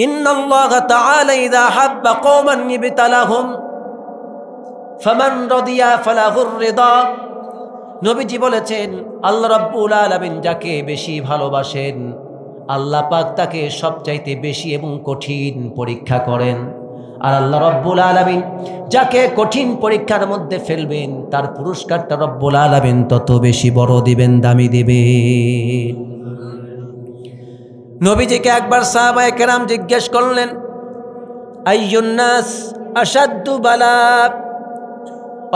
ইন্নাল্লাহ তাআলা ইযা হাব্বা কওমান ইবতালাহুম ফামান রাদিয়া ফালাহুর রিদা। নবীজি বলেছেন, আল্লাহ রাব্বুল আলামিন যাকে বেশি ভালোবাসেন আল্লাহ পাক তাকে সবচাইতে বেশি এবং কঠিন পরীক্ষা করেন। আর আল্লাহ রাব্বুল আলামিন যাকে কঠিন পরীক্ষার মধ্যে ফেলবেন তার পুরস্কারটা রাব্বুল আলামিন তত বেশি বড় দিবেন, দামি দিবেন। নবীজিকে একবার সাহাবায়ে কেরাম জিজ্ঞেস করলেন, আইয়ুন নাস আশাদ্দু বালা।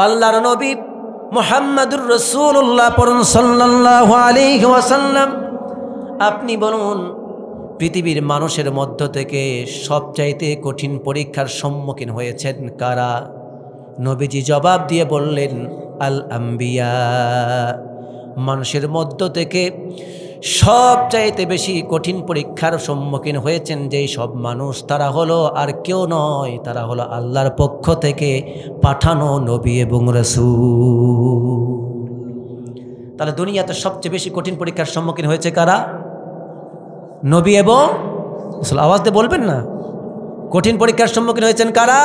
আল্লাহর নবী মুহাম্মাদুর রাসূলুল্লাহ পড়ুন সাল্লাল্লাহু আলাইহি ওয়াসাল্লাম, আপনি বলুন পৃথিবীর মানুষের মধ্য থেকে সবচাইতে কঠিন পরীক্ষার সম্মুখীন হয়েছেন কারা? নবীজি জবাব দিয়ে বললেন, আল আম্বিয়া। মানুষের মধ্য থেকে সবচাইতে বেশি কঠিন পরীক্ষার সম্মুখীন হয়েছেন যেই সব মানুষ, তারা হলো আর কেউ নয়, তারা হলো আল্লাহর পক্ষ থেকে পাঠানো নবী এবং রাসূল। তাহলে দুনিয়াতে সবচেয়ে বেশি কঠিন পরীক্ষার সম্মুখীন হয়েছে কারা? নবী এবং রাসূল। আওয়াজ দিয়ে বলবেন না, কঠিন পরীক্ষার সম্মুখীন হয়েছেন কারা?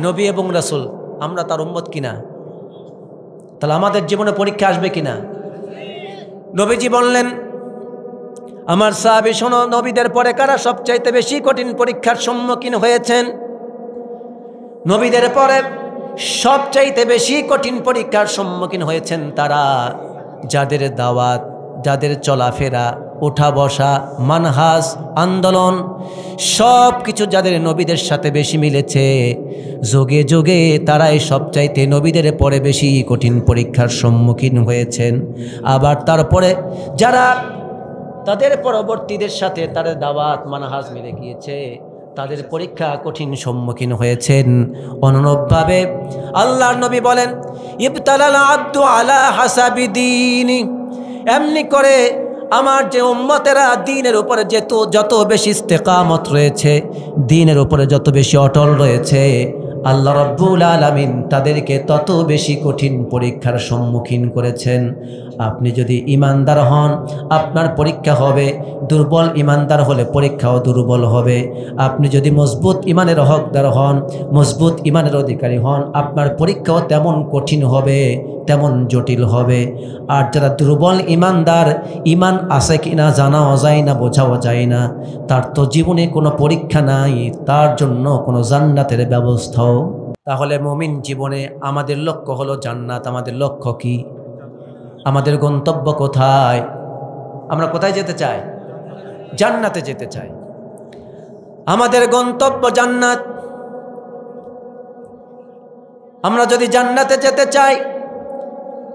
নবী এবং রাসূল। আমরা তার উম্মত কিনা? তাহলে আমাদের জীবনে পরীক্ষা আসবে কিনা? নবীজি বললেন, আমার সাহাবী শোনো, নবীদের পরে কারা সবচাইতে বেশি কঠিন পরীক্ষার সম্মুখীন হয়েছেন? নবীদের পরে সবচাইতে বেশি কঠিন পরীক্ষার সম্মুখীন হয়েছেন তারা যাদের দাওয়াত, যাদের চলাফেরা, ওঠা বসা, মানহাজ, আন্দোলন সব কিছু যাদের নবীদের সাথে বেশি মিলেছে, যোগে যোগে তারাই সবচাইতে নবীদের পরে বেশি কঠিন পরীক্ষার সম্মুখীন হয়েছেন। আবার তারপরে যারা তাদের পরবর্তীদের সাথে তাদের দাওয়াত মানহাজ মিলে গিয়েছে, তাদের পরীক্ষা কঠিন সম্মুখীন হয়েছেন। অনুরূপভাবে আল্লাহর নবী বলেন, ইবতালাল আব্দু আলা হাসাবি দীনি। এমনি করে আমার যে উম্মতেরা দ্বীনের উপরে যত বেশি ইস্তেকামত রয়েছে, দ্বীনের উপরে যত বেশি অটল রয়েছে, আল্লাহ রাব্বুল আলামিন তাদেরকে তত বেশি কঠিন পরীক্ষার সম্মুখীন করেছেন। আপনি যদি ইমানদার হন আপনার পরীক্ষা হবে, দুর্বল ইমানদার হলে পরীক্ষাও দুর্বল হবে। আপনি যদি মজবুত ইমানের হকদার হন, মজবুত ইমানের অধিকারী হন, আপনার পরীক্ষাও তেমন কঠিন হবে, তেমন জটিল হবে। আর যারা দুর্বল ইমানদার, ইমান আছে কিনা জানাও যায় না, বোঝাও যায় না, তার তো জীবনে কোনো পরীক্ষা নাই, তার জন্য কোনো জান্নাতের ব্যবস্থাও। তাহলে মুমিন জীবনে আমাদের লক্ষ্য হলো জান্নাত। আমাদের লক্ষ্য কি? আমাদের গন্তব্য কোথায়? আমরা কোথায় যেতে চাই? জান্নাতে যেতে চাই। আমাদের গন্তব্য জান্নাত। আমরা যদি জান্নাতে যেতে চাই,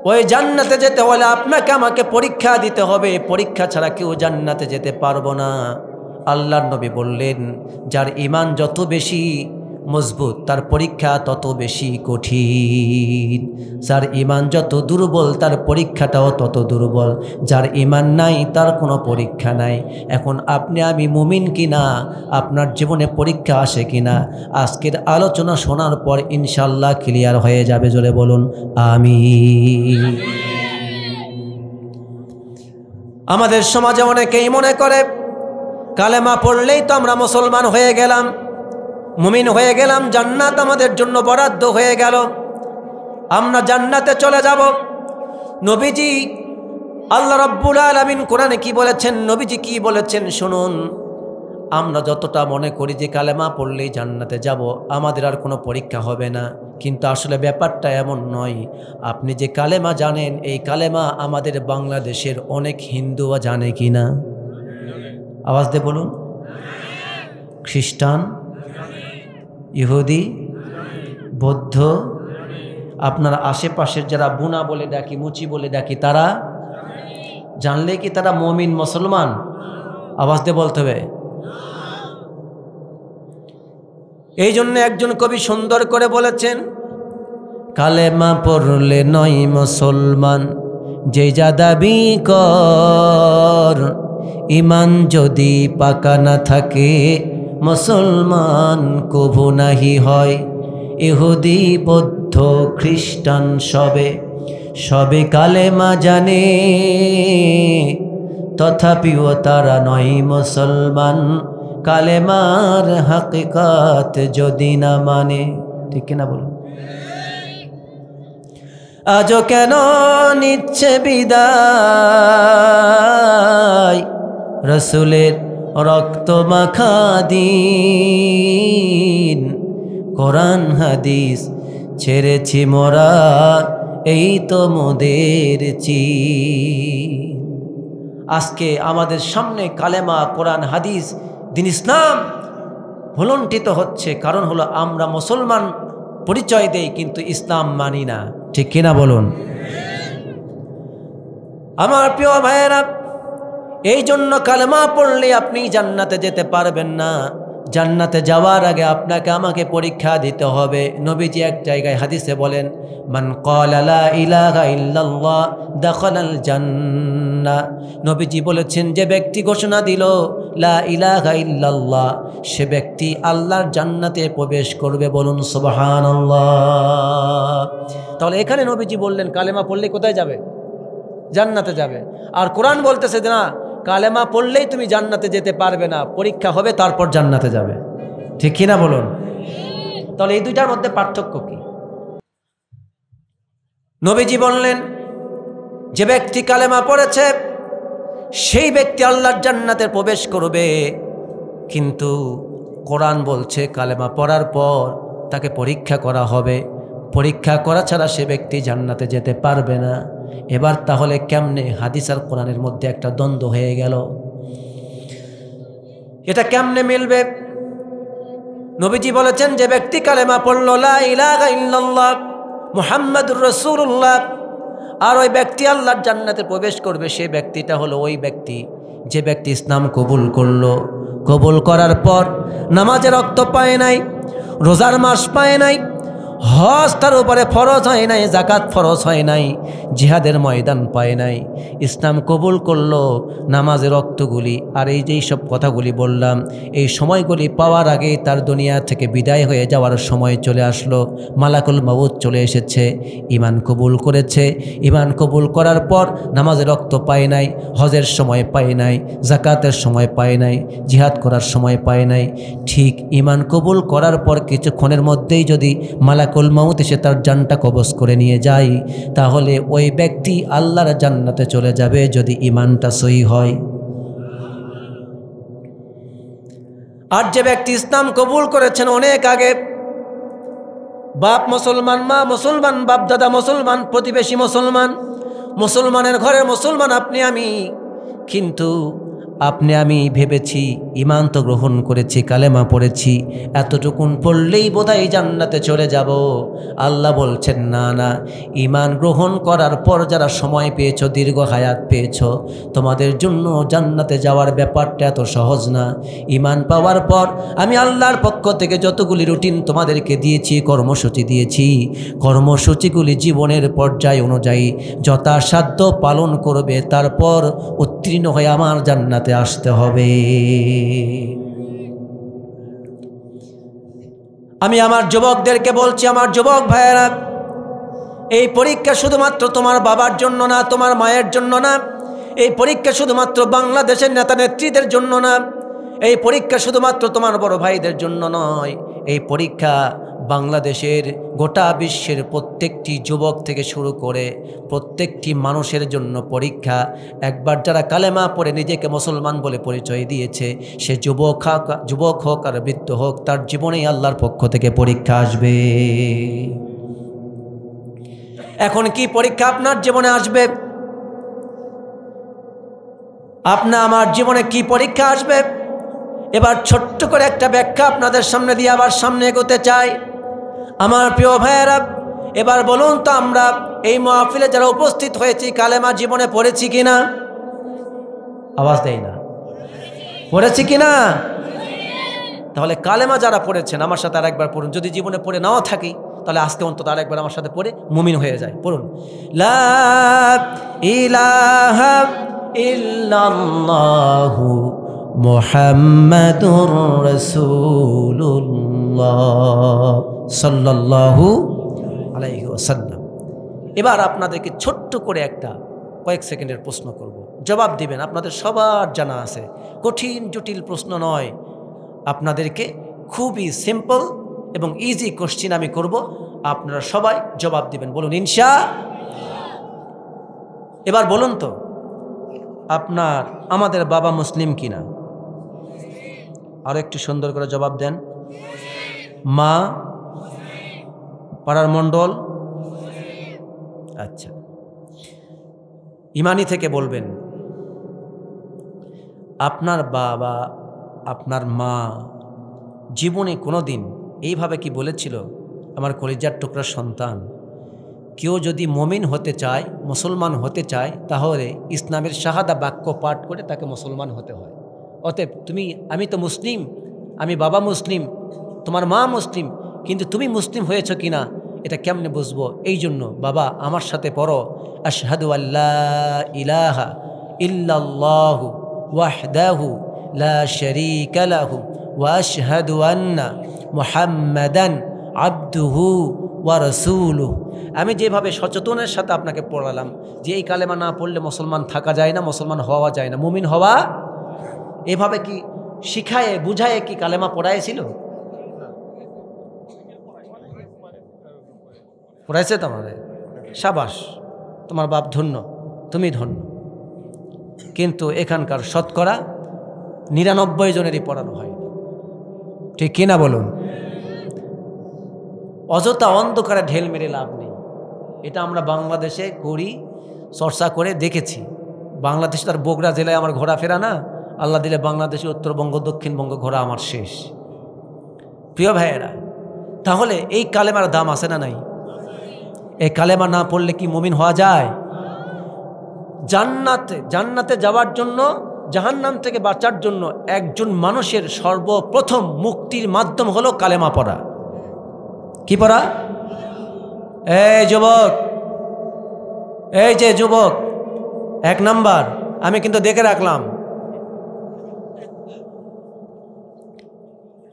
ওই জান্নাতে যেতে হলে আপনাকে আমাকে পরীক্ষা দিতে হবে। পরীক্ষা ছাড়া কেউ জান্নাতে যেতে পারবো না। আল্লাহর নবী বললেন, যার ঈমান যত বেশি মজবুত তার পরীক্ষা তত বেশি কঠিন। যার ঈমান যত দুর্বল তার পরীক্ষাটাও তত দুর্বল। যার ঈমান নাই তার কোনো পরীক্ষা নাই। এখন আপনি আমি মুমিন কিনা, আপনার জীবনে পরীক্ষা আসে কিনা, আজকের আলোচনা শোনার পর ইনশাল্লাহ ক্লিয়ার হয়ে যাবে। জোরে বলুন আমিন। আমাদের সমাজে অনেকেই মনে করে কালেমা পড়লেই তো আমরা মুসলমান হয়ে গেলাম, মুমিন হয়ে গেলাম, জান্নাত আমাদের জন্য বরাদ্দ হয়ে গেল, আমরা জান্নাতে চলে যাব। নবীজি আল্লাহ রাব্বুল আলামিন কোরআনে কি বলেছেন, নবীজি কি বলেছেন শুনুন। আমরা যতটা মনে করি যে কালেমা পড়লেই জান্নাতে যাব, আমাদের আর কোনো পরীক্ষা হবে না, কিন্তু আসলে ব্যাপারটা এমন নয়। আপনি যে কালেমা জানেন, এই কালেমা আমাদের বাংলাদেশের অনেক হিন্দুও জানে কি না? আওয়াজ দিয়ে বলুন। খ্রিস্টান, ইহুদি, বৌদ্ধ, আপনার আশেপাশের যারা বুনা বলে ডাকি, মুচি বলে ডাকি, তারা জানলে কি তারা মুমিন মুসলমান? আওয়াজ দিয়ে বলতে হবে। এই জন্য একজন কবি সুন্দর করে বলেছেন, কালেমা পড়লে নয় মুসলমান যে যা দাবি কর, ইমান যদি পাকা না থাকে মুসলমান কভু নাহি হয়। ইহুদি বৌদ্ধ খ্রিস্টান সবে কালেমা জানে, তথাপিও তারা নয় মুসলমান। কালেমার হাকিকাত যদি না মানে। ঠিক কিনা বলুন? আজও কেন নিচ্ছে বিদায় রসুলের রক্ত মাখা দিন, কোরআন হাদিস ছেড়েছি মোরা এই তো মোদের চিন। আজকে আমাদের সামনে কালেমা, কোরআন হাদিস, দিন ইসলাম ভুলণ্ঠিত হচ্ছে। কারণ হলো আমরা মুসলমান পরিচয় দেই কিন্তু ইসলাম মানি না। ঠিক কিনা বলুন? আমার প্রিয় ভাইয়েরা, এই জন্য কালেমা পড়লে আপনি জান্নাতে যেতে পারবেন না। জান্নাতে যাওয়ার আগে আপনাকে আমাকে পরীক্ষা দিতে হবে। নবীজি এক জায়গায় হাদিসে বলেন, মান ক্বালা লা ইলাহা ইল্লাল্লাহ দাখালাল জান্নাহ। নবীজি বলেছেন, যে ব্যক্তি ঘোষণা দিল লা ইলাহা ইল্লাল্লাহ, সে ব্যক্তি আল্লাহর জান্নাতে প্রবেশ করবে। বলুন সুবহানাল্লাহ। তাহলে এখানে নবীজি বললেন কালেমা পড়লে কোথায় যাবে? জান্নাতে যাবে। আর কোরআন বলতেছে যে না, কালেমা পড়লেই তুমি জান্নাতে যেতে পারবে না, পরীক্ষা হবে তারপর জান্নাতে যাবে। ঠিক কিনা বলুন? তাহলে এই দুইটার মধ্যে পার্থক্য কি? নবীজি বললেন, যে ব্যক্তি কালেমা পড়েছে সেই ব্যক্তি আল্লাহর জান্নাতে প্রবেশ করবে। কিন্তু কোরআন বলছে কালেমা পড়ার পর তাকে পরীক্ষা করা হবে, পরীক্ষা করা ছাড়া সে ব্যক্তি জান্নাতে যেতে পারবে না। এবার তাহলে কেমনে হাদিস আর কোরআনের মধ্যে একটা দ্বন্দ্ব হয়ে গেল? এটা কেমনে মিলবে? নবীজি বলেছেন, যে ব্যক্তি কালেমা পড়ল লা ইলাহা ইল্লাল্লাহ মুহাম্মাদুর রাসূলুল্লাহ, আর ওই ব্যক্তি আল্লাহর জান্নাতে প্রবেশ করবে, সেই ব্যক্তিটা হলো ওই ব্যক্তি যে ব্যক্তি ইসলাম কবুল করলো। কবুল করার পর নামাজের রক্ত পায় নাই, রোজার মাস পায় নাই, হজ তার উপরে ফরজ হয় নাই, জাকাত ফরজ হয় নাই, জিহাদের ময়দান পায় নাই, ইসলাম কবুল করলো, নামাজের রক্তগুলি আর এই যেই সব কথাগুলি বললাম, এই সময়গুলি পাওয়ার আগেই তার দুনিয়া থেকে বিদায় হয়ে যাওয়ার সময় চলে আসলো। মালাকুল মউত চলে এসেছে। ঈমান কবুল করেছে, ঈমান কবুল করার পর নামাজের রক্ত পায় নাই, হজের সময় পায় নাই, জাকাতের সময় পায় নাই, জিহাদ করার সময় পায় নাই। ঠিক ঈমান কবুল করার পর কিছুক্ষণের মধ্যেই যদি মালাকুল মউত এসে তার জানটা কবজ করে নিয়ে যায়, তাহলে ওই ব্যক্তি আল্লাহর জান্নাতে চলে যাবে যদি ঈমানটা সহি হয়। আর যে ব্যক্তি ইসলাম কবুল করেছেন অনেক আগে, বাপ মুসলমান, মা মুসলমান, বাপ দাদা মুসলমান, প্রতিবেশী মুসলমান, মুসলমানের ঘরের মুসলমান আপনি আমি, কিন্তু আপনি আমি ভেবেছি ঈমান তো গ্রহণ করেছি, কালেমা পড়েছি, এতটুকুন পড়লেই বোধহয় জান্নাতে চলে যাব। আল্লাহ বলছেন না না, ঈমান গ্রহণ করার পর যারা সময় পেয়েছো, দীর্ঘ হায়াত পেয়েছো, তোমাদের জন্য জান্নাতে যাওয়ার ব্যাপারটা এত সহজ না। ঈমান পাওয়ার পর আমি আল্লাহর পক্ষ থেকে যতগুলি রুটিন তোমাদেরকে দিয়েছি, কর্মসূচি দিয়েছি, কর্মসূচিগুলি জীবনের পর্যায় অনুযায়ী যথাসাধ্য পালন করবে, তারপর উত্তীর্ণ হয়ে আমার জান্নাতে আসতে হবে। আমি আমার যুবকদেরকে বলছি, আমার যুবক ভাইয়েরা, এই পরীক্ষা শুধুমাত্র তোমার বাবার জন্য না, তোমার মায়ের জন্য না, এই পরীক্ষা শুধুমাত্র বাংলাদেশের নেতা নেত্রীদের জন্য না, এই পরীক্ষা শুধুমাত্র তোমার বড় ভাইদের জন্য নয়, এই পরীক্ষা বাংলাদেশের গোটা বিশ্বের প্রত্যেকটি যুবক থেকে শুরু করে প্রত্যেকটি মানুষের জন্য পরীক্ষা। একবার যারা কালেমা পড়ে নিজেকে মুসলমান বলে পরিচয় দিয়েছে, সে যুবক হোক আর বৃদ্ধ হোক, তার জীবনেই আল্লাহর পক্ষ থেকে পরীক্ষা আসবে। এখন কি পরীক্ষা আপনার জীবনে আসবে? আপনার আমার জীবনে কি পরীক্ষা আসবে? এবার ছোট্ট করে একটা ব্যাখ্যা আপনাদের সামনে দিয়ে আবার সামনে এগোতে চাই। আমার প্রিয় ভাইয়েরা, এবার বলুন তো, আমরা এই মাহফিলে যারা উপস্থিত হয়েছি কালেমা জীবনে পড়েছি কিনা? আওয়াজ দেয় না, পড়েছি কিনা? তাহলে কালেমা যারা পড়েছেন আমার সাথে আরেকবার পড়ুন। যদি জীবনে পড়ে নাও থাকি তাহলে আজকে অন্তত আরেকবার আমার সাথে পড়ে মুমিন হয়ে যায়। পড়ুন, লা ইলাহা ইল্লাল্লাহু মুহাম্মাদুর রাসূলুল্লাহ সাল্লাল্লাহু আলাইহি ওয়াসাল্লাম। এবার আপনাদেরকে ছোট্ট করে একটা কয়েক সেকেন্ডের প্রশ্ন করব, জবাব দিবেন। আপনাদের সবার জানা আছে, কঠিন জটিল প্রশ্ন নয়, আপনাদেরকে খুবই সিম্পল এবং ইজি কোশ্চিন আমি করব, আপনারা সবাই জবাব দিবেন। বলুন এবার বলুন তো, আমাদের বাবা মুসলিম কিনা? আরো একটু সুন্দর করে জবাব দেন। মা, পাড়ার মণ্ডল? আচ্ছা, ইমানি থেকে বলবেন, আপনার বাবা, আপনার মা জীবনে কোনো দিন এইভাবে কি বলেছিল, আমার কলিজার টুকরা সন্তান, কেউ যদি মুমিন হতে চায়, মুসলমান হতে চায়, তাহলে ইসলামের শাহাদা বাক্য পাঠ করে তাকে মুসলমান হতে হয়। অতএব আমি তো মুসলিম, আমি বাবা মুসলিম, তোমার মা মুসলিম, কিন্তু তুমি মুসলিম হয়েছ কিনা এটা কেমনে বুঝবো? এই জন্য বাবা আমার সাথে পড়ো, আশহাদু আল্লা ইলাহা ইল্লাল্লাহু ওয়াহদাহু লা শারীকা লাহু ওয়া আশহাদু আন্না মুহাম্মাদান আবদুহু ওয়া রাসূলুহু। আমি যেভাবে সচেতনের সাথে আপনাকে পড়ালাম যে এই কালেমা না পড়লে মুসলমান থাকা যায় না, মুসলমান হওয়া যায় না, মুমিন হওয়া, এভাবে কি শিখায়ে বুঝায়ে কি কালেমা পড়াইছিল? পড়াইছে তোমাদের? সাবাস, তোমার বাপ ধন্য, তুমি ধন্য। কিন্তু এখানকার শতকরা 99 জনেরই পড়ানো হয়, ঠিক কিনা বলুন? অযথা অন্ধকারে ঢেল মেরে লাভ নেই। এটা আমরা বাংলাদেশে করি, চর্চা করে দেখেছি। বাংলাদেশ তার বগুড়া জেলায় আমার ঘোরাফেরা না, আল্লাহ দিলে বাংলাদেশে উত্তরবঙ্গ দক্ষিণবঙ্গ ঘোরা আমার শেষ। প্রিয় ভাইয়েরা, তাহলে এই কালেমার দাম আছে না নাই? এই কালেমা না পড়লে কি মুমিন হওয়া যায়? জান্নাতে যাওয়ার জন্য, জাহান্নাম থেকে বাঁচার জন্য একজন মানুষের সর্বপ্রথম মুক্তির মাধ্যম হলো কালেমা পড়া। কি পড়া? এই যুবক, এই যে যুবক, 1 নাম্বার আমি কিন্তু দেখে রাখলাম।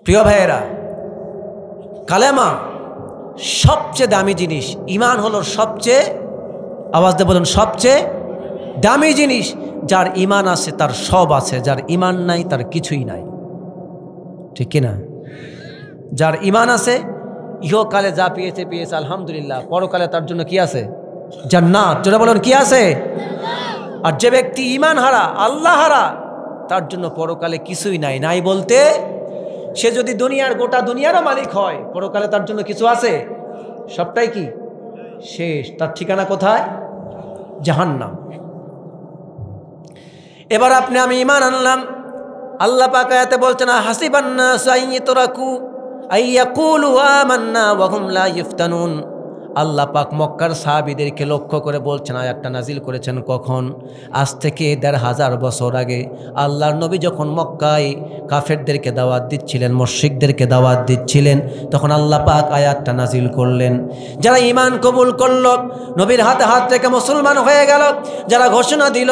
প্রিয় ভাইয়েরা, কালেমা সবচেয়ে দামি জিনিস। ঈমান হলো সবচেয়ে, আওয়াজ দিয়ে বলুন, সবচেয়ে দামি জিনিস। যার ঈমান আছে তার সব আছে, যার ঈমান নাই তার কিছুই নাই, ঠিক কিনা? যার ঈমান আছে ইহকালে যা পেয়েছে আলহামদুলিল্লাহ, পরকালে তার জন্য কি আছে? জান্নাত। যেটা বলুন কি আছে? আর যে ব্যক্তি ঈমান হারা, আল্লাহ হারা, তার জন্য পরকালে কিছুই নাই। নাই বলতে সে যদি গোটা দুনিয়ারও মালিক হয়, পরকালে তার জন্য কিছু আছে? সবটাই কি শেষ। তার ঠিকানা কোথায়? জাহান্নাম। এবার আমি ঈমান আনলাম। আল্লাহ পাক আয়াতে বলছেন, হাসিবান নাসু আইয়ুতরাকু আইয়াকুলু আমান্না ওয়া হুম লা ইফতানুন। আল্লাহ পাক মক্কার সাহাবীদেরকে লক্ষ্য করে বলছেন, আয়াতটা নাজিল করেছেন কখন? আজ থেকে 1500 বছর আগে আল্লাহর নবী যখন মক্কায় কাফেরদেরকে দাওয়াত দিচ্ছিলেন, মুশরিকদেরকে দাওয়াত দিচ্ছিলেন, তখন আল্লাহ পাক আয়াতটা নাজিল করলেন। যারা ঈমান কবুল করল, নবীর হাতে হাত রেখে মুসলমান হয়ে গেল, যারা ঘোষণা দিল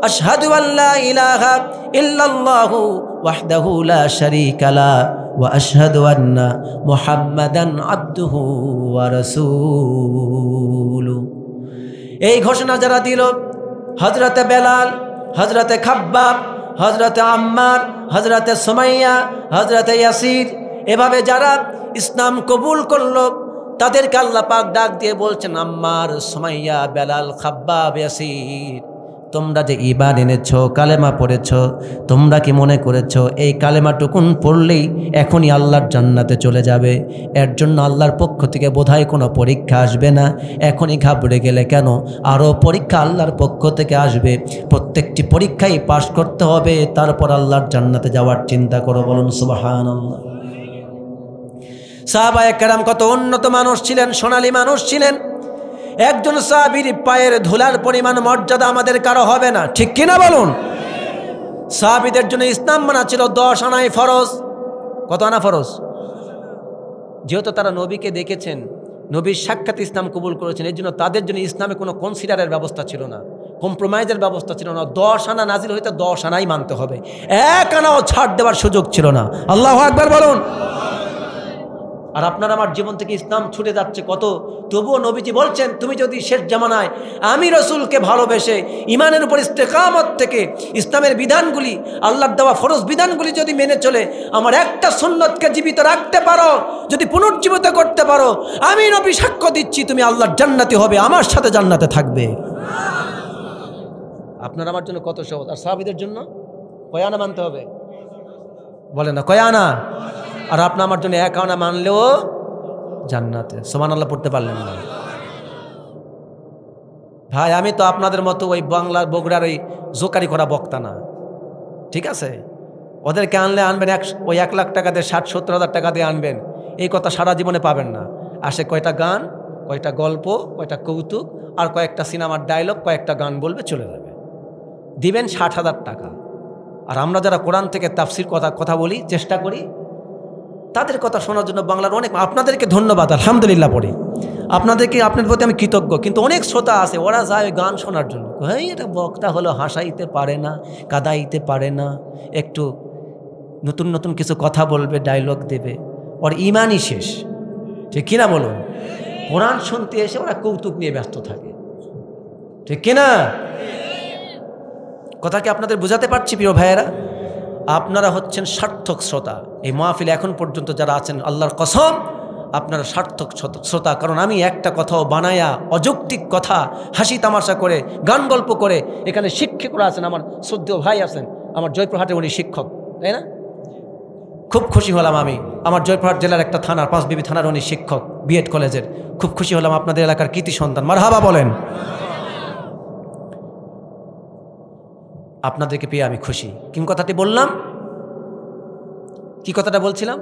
আশহাদু আল্লা ইলাহা ইল্লাল্লাহু ওয়াহদাহু লা শারীকা লা ওয়া আশহাদু আন্না মুহাম্মাদান আবদুহু ওয়া রাসূলুহু, এই ঘোষণা যারা দিল, হযরতে বেলাল, হযরতে খাব্বাব, হযরতে আম্মার, হযরতে সুমাইয়া, হযরতে ইয়াসির, এভাবে যারা ইসলাম কবুল করলো তাদেরকে আল্লাহ পাক ডাক দিয়ে বলছেন, আম্মার, সুমাইয়া, বেলাল, খাব্বাব, ইয়াসির, তোমরা যে ঈমান এনেছ, কালেমা পড়েছ, তোমরা কি মনে করেছ এই কালেমাটুকুন পড়লেই এখনই আল্লাহর জান্নাতে চলে যাবে? এর জন্য আল্লাহর পক্ষ থেকে বোধহয় কোনো পরীক্ষা আসবে না। এখনই ঘাবড়ে গেলে কেন? আরও পরীক্ষা আল্লাহর পক্ষ থেকে আসবে। প্রত্যেকটি পরীক্ষাই পাশ করতে হবে, তারপর আল্লাহর জান্নাতে যাওয়ার চিন্তা করো। বলুন সুবহানাল্লাহ। সাহাবায়ে কেরাম কত উন্নত মানুষ ছিলেন, সোনালী মানুষ ছিলেন। একজন সাহাবীর পায়ের ধুলার পরিমাণ মর্যাদা আমাদের কারো হবে না, ঠিক কিনা বলুন? সাহাবীদের জন্য ইসলাম মানা ছিল 10 আনায় ফরজ। কত আনা ফরজ? যেহেতু তারা নবীকে দেখেছেন, নবীর সাক্ষাৎ ইসলাম কবুল করেছেন, এই জন্য তাদের জন্য ইসলামে কোনো কনসিডারের ব্যবস্থা ছিল না, কম্প্রোমাইজের ব্যবস্থা ছিল না। 10 আনা নাজিল হইতে 10 আনাই মানতে হবে, 1 আনাও ছাড় দেওয়ার সুযোগ ছিল না। আল্লাহু আকবার বলুন। আর আপনার আমার জীবন থেকে ইসলাম ছুটে যাচ্ছে কত, তবুও নবীজি বলছেন তুমি যদি শেষ জামানায় আমি রসুলকে ভালোবেসে ইমানের উপর ইস্তেকামত থেকে ইসলামের বিধানগুলি, আল্লাহর দেওয়া ফরজ বিধানগুলি যদি মেনে চলে আমার একটা সুন্নতকে জীবিত রাখতে পারো, যদি পুনর্জীবিত করতে পারো, আমি নবী সাক্ষ্য দিচ্ছি তুমি আল্লাহর জান্নাতি হবে, আমার সাথে জান্নাতে থাকবে। আপনার আমার জন্য কত সহজ, আর সাহাবীদের জন্য কয় আনা মানতে হবে বলে না, কয় আনা? আর আপনি আমার জন্য এক আনা মানলেও জান্নাতে। সুবহানাল্লাহ পড়তে পারলেন না ভাই? আমি তো আপনাদের মতো ওই বাংলার বগুড়ার ওই জোকারি করা বক্তা না, ঠিক আছে? ওদেরকে আনলে আনবেন ওই 1 লাখ টাকা দিয়ে 60-70 হাজার টাকা দিয়ে আনবেন, এই কথা সারা জীবনে পাবেন না। আসে কয়টা গান, কয়টা গল্প, কয়টা কৌতুক, আর কয়েকটা সিনেমার ডায়লগ, কয়েকটা গান বলবে, চলে যাবে। দিবেন 60,000 টাকা। আর আমরা যারা কোরআন থেকে তাফসির কথা বলি, চেষ্টা করি, তাদের কথা শোনার জন্য বাংলার অনেক, আপনাদেরকে ধন্যবাদ আলহামদুলিল্লাহ পড়ি, আপনাদের প্রতি আমি কৃতজ্ঞ। কিন্তু অনেক শ্রোতা আছে, ওরা যায় ওই গান শোনার জন্য। হ্যাঁ, এটা বক্তা হলো, হাসাইতে পারে না, কাদাইতে পারে না, একটু নতুন নতুন কিছু কথা বলবে, ডায়লগ দেবে, ওর ইমানই শেষ, ঠিক কিনা বলুন? কোরআন শুনতে এসে ওরা কৌতুক নিয়ে ব্যস্ত থাকে, ঠিক কিনা? কথা কি আপনাদের বোঝাতে পারছি প্রিয় ভাইয়েরা? আপনারা হচ্ছেন সার্থক শ্রোতা। এই মাহফিলে এখন পর্যন্ত যারা আছেন, আল্লাহর কসম আপনারা সার্থক শ্রোতা। কারণ আমি একটা কথাও বানায়া, অযৌক্তিক কথা হাসি তামাশা করে, গান গল্প করে, এখানে শিক্ষকরা আছেন, আমার শ্রদ্ধেয় ভাই আছেন, আমার জয়পুরহাটে উনি শিক্ষক, তাই না? খুব খুশি হলাম আমি, আমার জয়পুরহাট জেলার একটা থানার, 5 বিবি থানার উনি শিক্ষক, বিএড কলেজের। খুব খুশি হলাম, আপনাদের এলাকার কৃতি সন্তান, মারহাবা বলেন। আপনাদেরকে পেয়ে আমি খুশি। কি কথাটি বললাম? কি কথাটা বলছিলাম?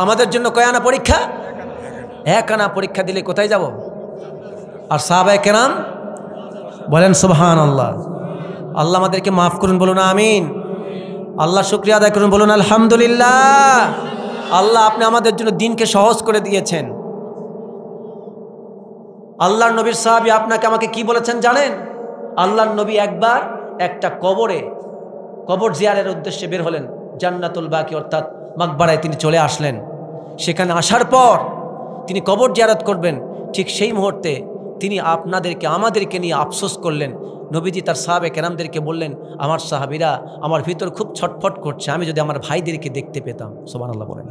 আমাদের জন্য কয় আনা পরীক্ষা? 1 আনা পরীক্ষা দিলে কোথায় যাব? আর সাহাবায়ে কেরাম বলেন সুবহানাল্লাহ। আল্লাহ আমাদেরকে মাফ করুন, বলুন আমিন। আল্লাহ শুকরিয়া আদায় করুন, বলুন আলহামদুলিল্লাহ। আল্লাহ আপনি আমাদের জন্য দিনকে সহজ করে দিয়েছেন। আল্লাহর নবীর সাহাবী আপনাকে আমাকে কি বলেছেন জানেন? আল্লাহর নবী একবার একটা কবর জিয়ারের উদ্দেশ্যে বের হলেন, জান্নাতুল বাকি অর্থাৎ মাকবারায় তিনি চলে আসলেন। সেখানে আসার পর তিনি কবর জিয়ারত করবেন, ঠিক সেই মুহূর্তে তিনি আমাদেরকে নিয়ে আফসোস করলেন। নবীজি তার সাহাবে কেরামদেরকে বললেন, আমার সাহাবীরা, আমার ভিতর খুব ছটফট করছে, আমি যদি আমার ভাইদেরকে দেখতে পেতাম। সুবহানাল্লাহ বলেন।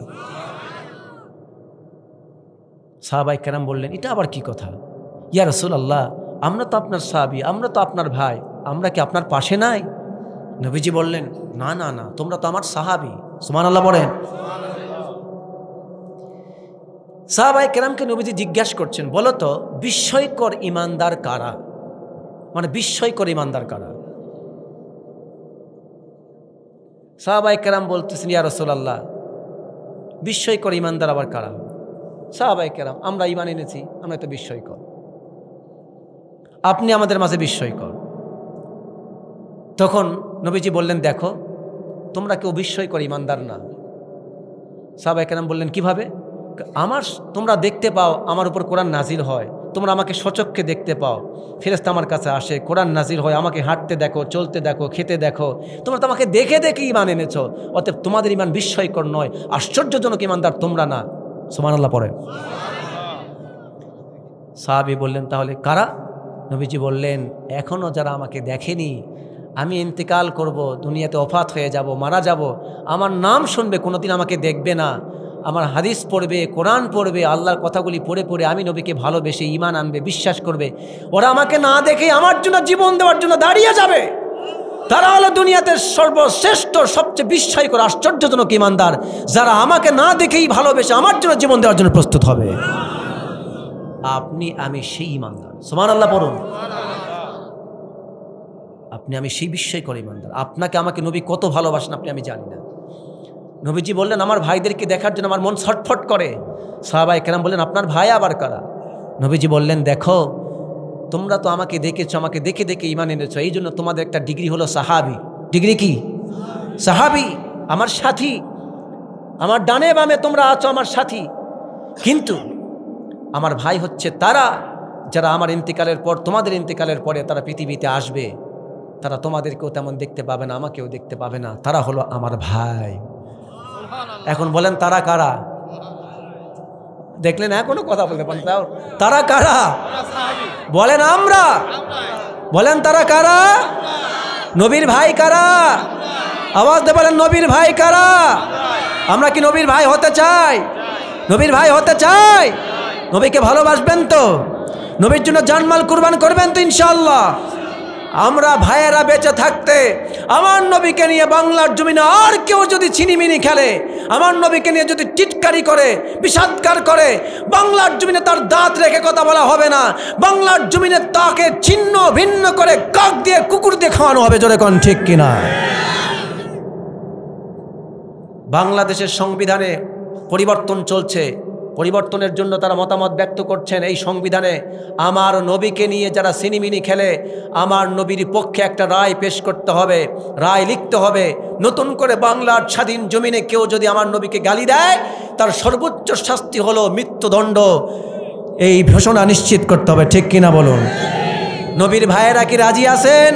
সাহাবায়ে কেরাম বললেন, এটা আবার কি কথা? ইয়া রাসূলুল্লাহ, আমরা তো আপনার সাহাবী, আমরা তো আপনার ভাই, আমরা কি আপনার পাশে নাই? নবীজি বললেন, না না না, তোমরা তো আমার সাহাবী। সুবহানাল্লাহ বলেন। সাহাবায়ে কেরামকে নবীজি জিজ্ঞাসা করছেন, বলো তো বিস্ময়কর ইমানদার কারা? মানে বিস্ময়কর ইমানদার কারা? সাহাবায়ে কেরাম বলতেছেন, ইয়া রাসূলুল্লাহ, বিস্ময়কর ইমানদার আবার কারা? সাহাবায়ে কেরাম, আমরা ঈমান এনেছি, আমরা তো বিস্ময়কর, আপনি আমাদের মাঝে বিস্ময়কর। তখন নবীজি বললেন, দেখো তোমরা কেউ বিস্ময়কর ইমানদার না। সাহাবায়ে কেরাম বললেন, কিভাবে? তোমরা দেখতে পাও আমার উপর কোরআন নাজিল হয়, তোমরা আমাকে সচক্ষে দেখতে পাও, ফেরেশতা আমার কাছে আসে, কোরআন নাজিল হয়, আমাকে হাঁটতে দেখো, চলতে দেখো, খেতে দেখো, তোমরা তো আমাকে দেখে দেখে ঈমান এনেছো, অতএব তোমাদের ঈমান বিস্ময়কর নয়, আশ্চর্যজনক ঈমানদার তোমরা না। সুবহানাল্লাহ পড়েন। সাহাবী বললেন, তাহলে কারা? নবীজি বললেন, এখনও যারা আমাকে দেখেনি, আমি ইন্তেকাল করব, দুনিয়াতে ওফাত হয়ে যাব, মারা যাব, আমার নাম শুনবে, কোনোদিন আমাকে দেখবে না, আমার হাদিস পড়বে, কোরআন পড়বে, আল্লাহর কথাগুলি পড়ে পড়ে আমি নবীকে ভালোবেসে ঈমান আনবে, বিশ্বাস করবে, ওরা আমাকে না দেখে আমার জন্য জীবন দেওয়ার জন্য দাঁড়িয়ে যাবে। তারা হলো দুনিয়াতে সর্বশ্রেষ্ঠ, সবচেয়ে বিস্ময়কর, আশ্চর্যজনক ঈমানদার, যারা আমাকে না দেখেই ভালোবেসে আমার জন্য জীবন দেওয়ার জন্য প্রস্তুত হবে। আমি সেই ঈমানদার। সুবহানাল্লাহ পড়ুন। আমি সেই বিস্ময়কর ঈমানদার। আপনাকে আমাকে নবী কত ভালোবাসেন আমি জানি না। নবীজি বললেন, আমার ভাইদেরকে দেখার জন্য আমার মন ছটফট করে। সাহাবায়ে কেরাম বললেন, আপনার ভাই আবার কারা? নবীজি বললেন, দেখো তোমরা তো আমাকে দেখেছো, আমাকে দেখে দেখে ঈমান এনেছো, এই জন্য তোমাদের একটা ডিগ্রি হলো সাহাবী। ডিগ্রি কি? সাহাবী, আমার সাথী, আমার ডানে বামে তোমরা আছো আমার সাথী। কিন্তু আমার ভাই হচ্ছে তারা যারা আমার ইন্তেকালের পর, তোমাদের ইন্তেকালের পরে তারা পৃথিবীতে আসবে, তারা তোমাদেরকেও তেমন দেখতে পাবে না, আমাকেও দেখতে পাবে না, তারা হলো আমার ভাই। এখন বলেন তারা কারা? দেখলেন এখনো কথা বলতে পারেন, তারা কারা বলেন? আমরা। বলেন তারা কারা? নবীর ভাই কারা? আওয়াজ দিয়ে বলেন নবীর ভাই কারা? আমরা কি নবীর ভাই হতে চাই? নবীর ভাই হতে চাই? নবীকে ভালোবাসবেন তো? নবীর জন্য জানমাল কুরবান করবেন তো ইনশাআল্লাহ? আমরা ভাইয়েরা বেঁচে থাকতে আমার নবীকে নিয়ে বাংলার জমিনে আর কেউ যদি ছিনিমিনি খেলে, আমার নবীকে নিয়ে যদি টিটকারি করে, বিষাদকার করে, বাংলার জমিনে তার দাঁত রেখে কথা বলা হবে না। বাংলার জমিনে তাকে ছিন্ন ভিন্ন করে কাক দিয়ে কুকুর দিয়ে খাওয়ানো হবে। জোরে কোন ঠিক কিনা? বাংলাদেশের সংবিধানে পরিবর্তন চলছে, পরিবর্তনের জন্য তারা মতামত ব্যক্ত করছেন। এই সংবিধানে আমার নবীকে নিয়ে যারা সিনিমিনি খেলে, আমার নবীর পক্ষে একটা রায় পেশ করতে হবে, রায় লিখতে হবে। নতুন করে বাংলার স্বাধীন জমিনে কেউ যদি আমার নবীকে গালি দেয়, তার সর্বোচ্চ শাস্তি হলো মৃত্যুদণ্ড। এই ঘোষণা নিশ্চিত করতে হবে, ঠিক কিনা বলুন? নবীর ভাইয়েরা কি রাজি আছেন?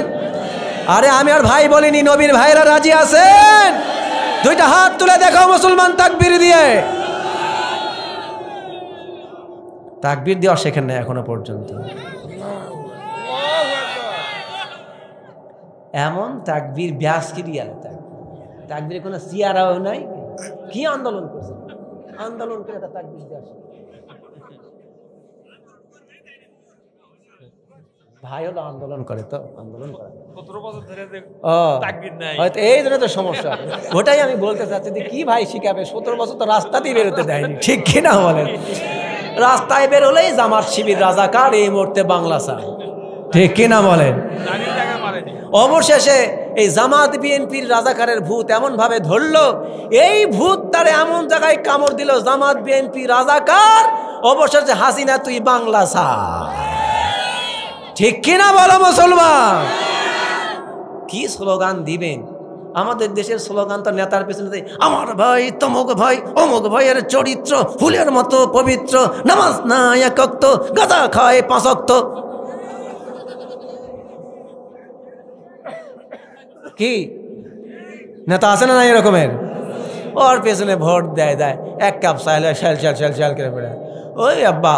আরে আমি আর ভাই বলিনি, নবীর ভাইয়েরা রাজি আছেন? দুইটা হাত তুলে দেখাও মুসলমান, তাকবীর দিয়ে। তাকবীর দেওয়া শেখেন না এখনো পর্যন্ত। এমন তাকবীর ব্যাস কি দিয়া তাকবীর কোনো সিয়ারাও নাই। কি আন্দোলন করছে? আন্দোলন করে তাকবীর দেওয়া ভাই হলো আন্দোলন করে, তো আন্দোলন করে 17 বছর ধরে তাকবীর নাই, হয়তো এই জন্য তো সমস্যা। ওটাই আমি বলতে চাচ্ছি যে কি ভাই শিখাবে? 17 বছর তো রাস্তাতেই বেরোতে দেয়নি, ঠিক কিনা বলেন? রাস্তায় বের হলেই জামাত শিবির রাজাকার, এই মুহূর্তে বাংলা চায়, ঠিক কিনা বলেন? অবশেষে এই জামাত বিএনপির রাজাকারের ভূত এমন ভাবে ধরলো, এই ভূত তারে এমন জায়গায় কামড় দিল, জামাত বিএনপি রাজাকার, অবশেষে হাসিনা তুই বাংলা চায়, ঠিক কিনা বলো মুসলমান? কি স্লোগান দিবেন? আমাদের দেশের স্লোগান তো নেতার পেছনে আমার ভাই তমক ভাই অমুক ভাইয়ের চরিত্র ফুলের মতো পবিত্র, নামাজ না এক ওয়াক্ত, গাঁজা খায় 5 ওয়াক্ত। কি নেতা আছে না এরকমের? ওর পেছনে ভোট দেয় এক কাপ চাইলে শ্যাল করে বেড়ায়। ওই আব্বা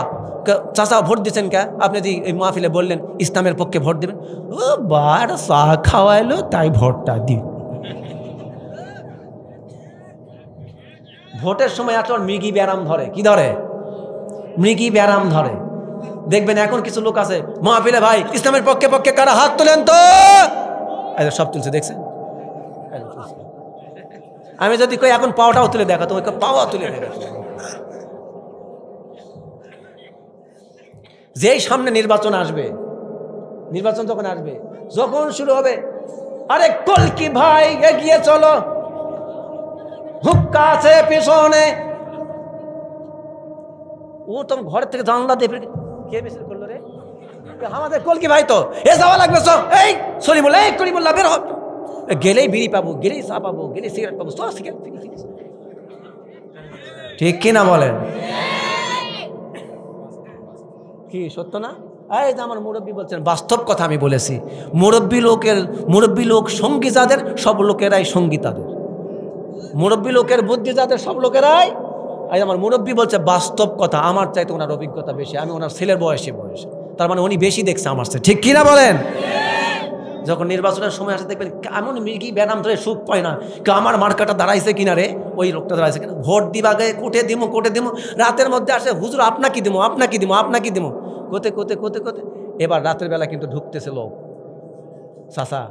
চাচা ভোট দিচ্ছেন কে? আপনি যদি এই মাহফিলে বললেন ইসলামের পক্ষে ভোট দেবেন, ও বার চা খাওয়াইলো তাই ভোটটা দিন। ভোটের সময় এত মৃগী ব্যারাম ধরে। কি ধরে? মৃগী ব্যারাম ধরে। দেখবেন এখন কিছু লোক আছে মাহফিলে, ভাই ইসলামের পক্ষে পক্ষে কারা হাত তোলেন তো? সব তুলছে, দেখছেন? আমি যদি কই এখন পাওয়াটাও তুলে দেখা, তো ওই পাওয়া তুলে দেখা। যেই সামনে নির্বাচন আসবে, নির্বাচন যখন আসবে, যখন শুরু হবে, আরে কলকি ভাই এগিয়ে চলো, হুক্কা আছে পেছনে, ও তখন ঘর থেকে জানলা দিয়ে কে মিছিল করলো রে? আমাদের কলকি ভাই তো, এ যাওয়া লাগবে, এই সলিমুল্লাহ, এই করিমুল্লাহ বের হ, গেলেই বিড়ি পাবো, গেলেই চা পাবো, গেলেই সিগারেট পাবো, সব সিগারেট, ঠিক কিনা বলেন? কি সত্য না? এই যে আমার মুরব্বী বলছেন, বাস্তব কথা আমি বলেছি। মুরব্বী লোক সঙ্গী যাদের, সব লোকেরাই সঙ্গী তাদের। মুরব্বী লোকের বুদ্ধি যাদের, সব লোকেরাই। এই আমার মুরব্বী বলছে বাস্তব কথা, আমার চাইতে ওনার অভিজ্ঞতা বেশি, আমি ওনার ছেলের বয়স, তার মানে উনি বেশি দেখছে আমার চেয়ে, ঠিক কিনা বলেন? যখন নির্বাচনের সময় আসে দেখবেন এমন মৃগী ব্যানাম ধরে সুখ পায় না, আমার মার্কাটা দাঁড়াইছে কিনা রে, ওই লোকটা দাঁড়াইছে কিনা, ভোট দিবাগে কোটে দিমো, রাতের মধ্যে আসে হুজুর আপনাকে দিমো, কোতে। এবার রাতের বেলা কিন্তু ঢুকতেছে লোক, চাচা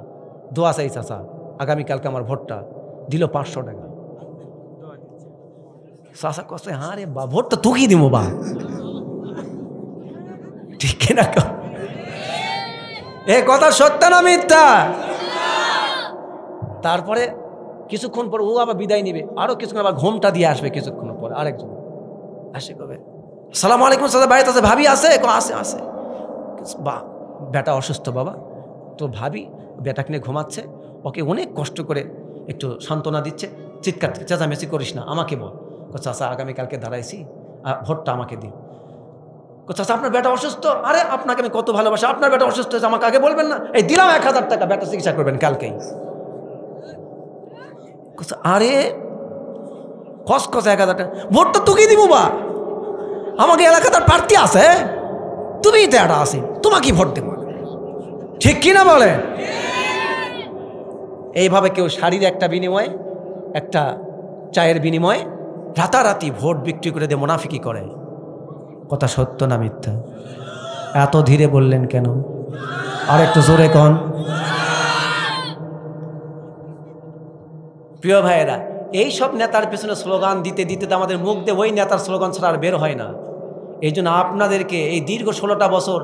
দোয়া চাই, চাচা আগামীকালকে আমার ভোটটা দিল 500 টাকা। চাচা কষ্ট, হ্যাঁ রে বা, ভোট তো তুকি দিমো বা, ঠিক কিনা? এ কথা সত্য না মিথ্যা? তারপরে কিছুক্ষণ পর ও আবার বিদায় নিবে, আরো কিছুক্ষণ আবার ঘুমটা দিয়ে আসবে, কিছুক্ষণ পর আরেকজন আসে, কবে সালাম আলাইকুম সাদা বাড়িতে আছে, ভাবি আছে? আছে। বা বেটা অসুস্থ বাবা, তো ভাবি বেটাকে নিয়ে ঘুমাচ্ছে, ওকে অনেক কষ্ট করে একটু সান্ত্বনা দিচ্ছে, চিৎকার চেঁচামেচি করিস না, আমাকে বল। চাচা আগামীকালকে দাঁড়াইছি, ভোটটা আমাকে দিন। চাচা আপনার বেটা অসুস্থ, আরে আপনাকে আমি কত ভালোবাসি, আপনার বেটা অসুস্থ হয়েছে আমাকে আগে বলবেন না, এই দিলাম 1000 টাকা, বেটা চিকিৎসা করবেন কালকেই। আরে খসখস 1000 টাকা, ভোটটা তোকেই দিব বা, আমাকে এলাকা তার প্রার্থী আছে, তুমিই তো একটা আসি, তোমাকেই ভোট দেবো, ঠিক কিনা বলে? এইভাবে কেউ শাড়ির একটা বিনিময়ে, একটা চায়ের বিনিময়ে রাতারাতি ভোট বিক্রি করে দিয়ে মুনাফিকি করে। কথা সত্য না মিথ্যা? এত ধীরে বললেন কেন? আর একটু জোরে কন। প্রিয় ভাইয়েরা, এই সব নেতার পেছনে স্লোগান দিতে দিতে তো আমাদের মুখ দিয়ে ওই নেতার স্লোগান ছাড়া আর বের হয় না। এই জন্য আপনাদেরকে এই দীর্ঘ 16টা বছর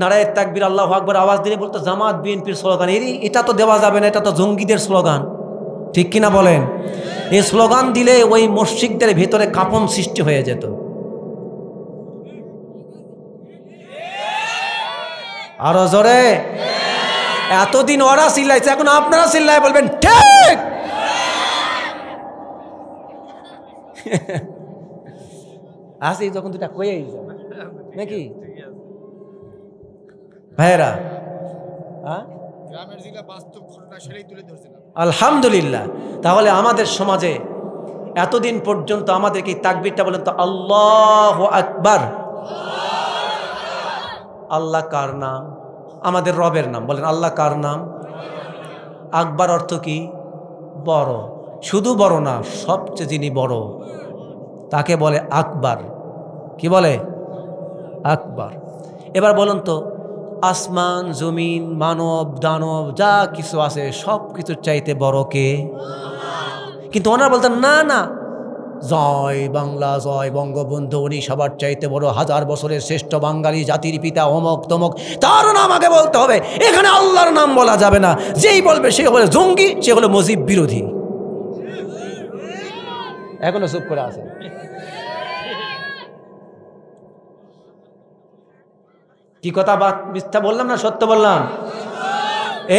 নারায়ে তাকবীর আল্লাহু আকবার আওয়াজ দিলে বলতো জামাত বিএনপির স্লোগান, এটা তো দেওয়া যাবে না, এটা তো জঙ্গিদের স্লোগান, ঠিক কিনা বলেন? এই স্লোগান দিলে ওই মসজিদদের ভিতরে কাঁপন সৃষ্টি হয়ে যেত। আরো জোরে। এতদিন ওরা চিল্লাইছে, এখন আপনারা চিল্লায় বলবেন ঠিক। আসি যখন দুটা কয়েই নাকি ভাইয়েরা? আলহামদুলিল্লাহ। তাহলে আমাদের সমাজে এতদিন পর্যন্ত আমাদেরকে তাকবীরটা বলেন তো, আল্লাহু আকবার। আল্লাহ কার নাম? আমাদের রবের নাম। বলেন আল্লাহ কার নাম? আকবার অর্থ কি? বড়। শুধু বড় না, সবচেয়ে যিনি বড় তাকে বলে আকবার। কি বলে? আকবার। এবার বলুন তো, আসমান জমিন মানব দানব যা কিছু আছে সব কিছুর চাইতে বড় কে? কিন্তু ওনারা বলতেন না না, জয় বাংলা, জয় বঙ্গবন্ধু, উনি সবার চাইতে বড়, 1000 বছরের শ্রেষ্ঠ বাঙালি জাতির পিতা, অমক তমক, তার নাম আগে বলতে হবে, এখানে আল্লাহর নাম বলা যাবে না। যেই বলবে সে হলো জঙ্গি, সে হলো মুজিব বিরোধী। এখনো চুপ করে আছে। কি কথা মিথ্যা বললাম না সত্য বললাম?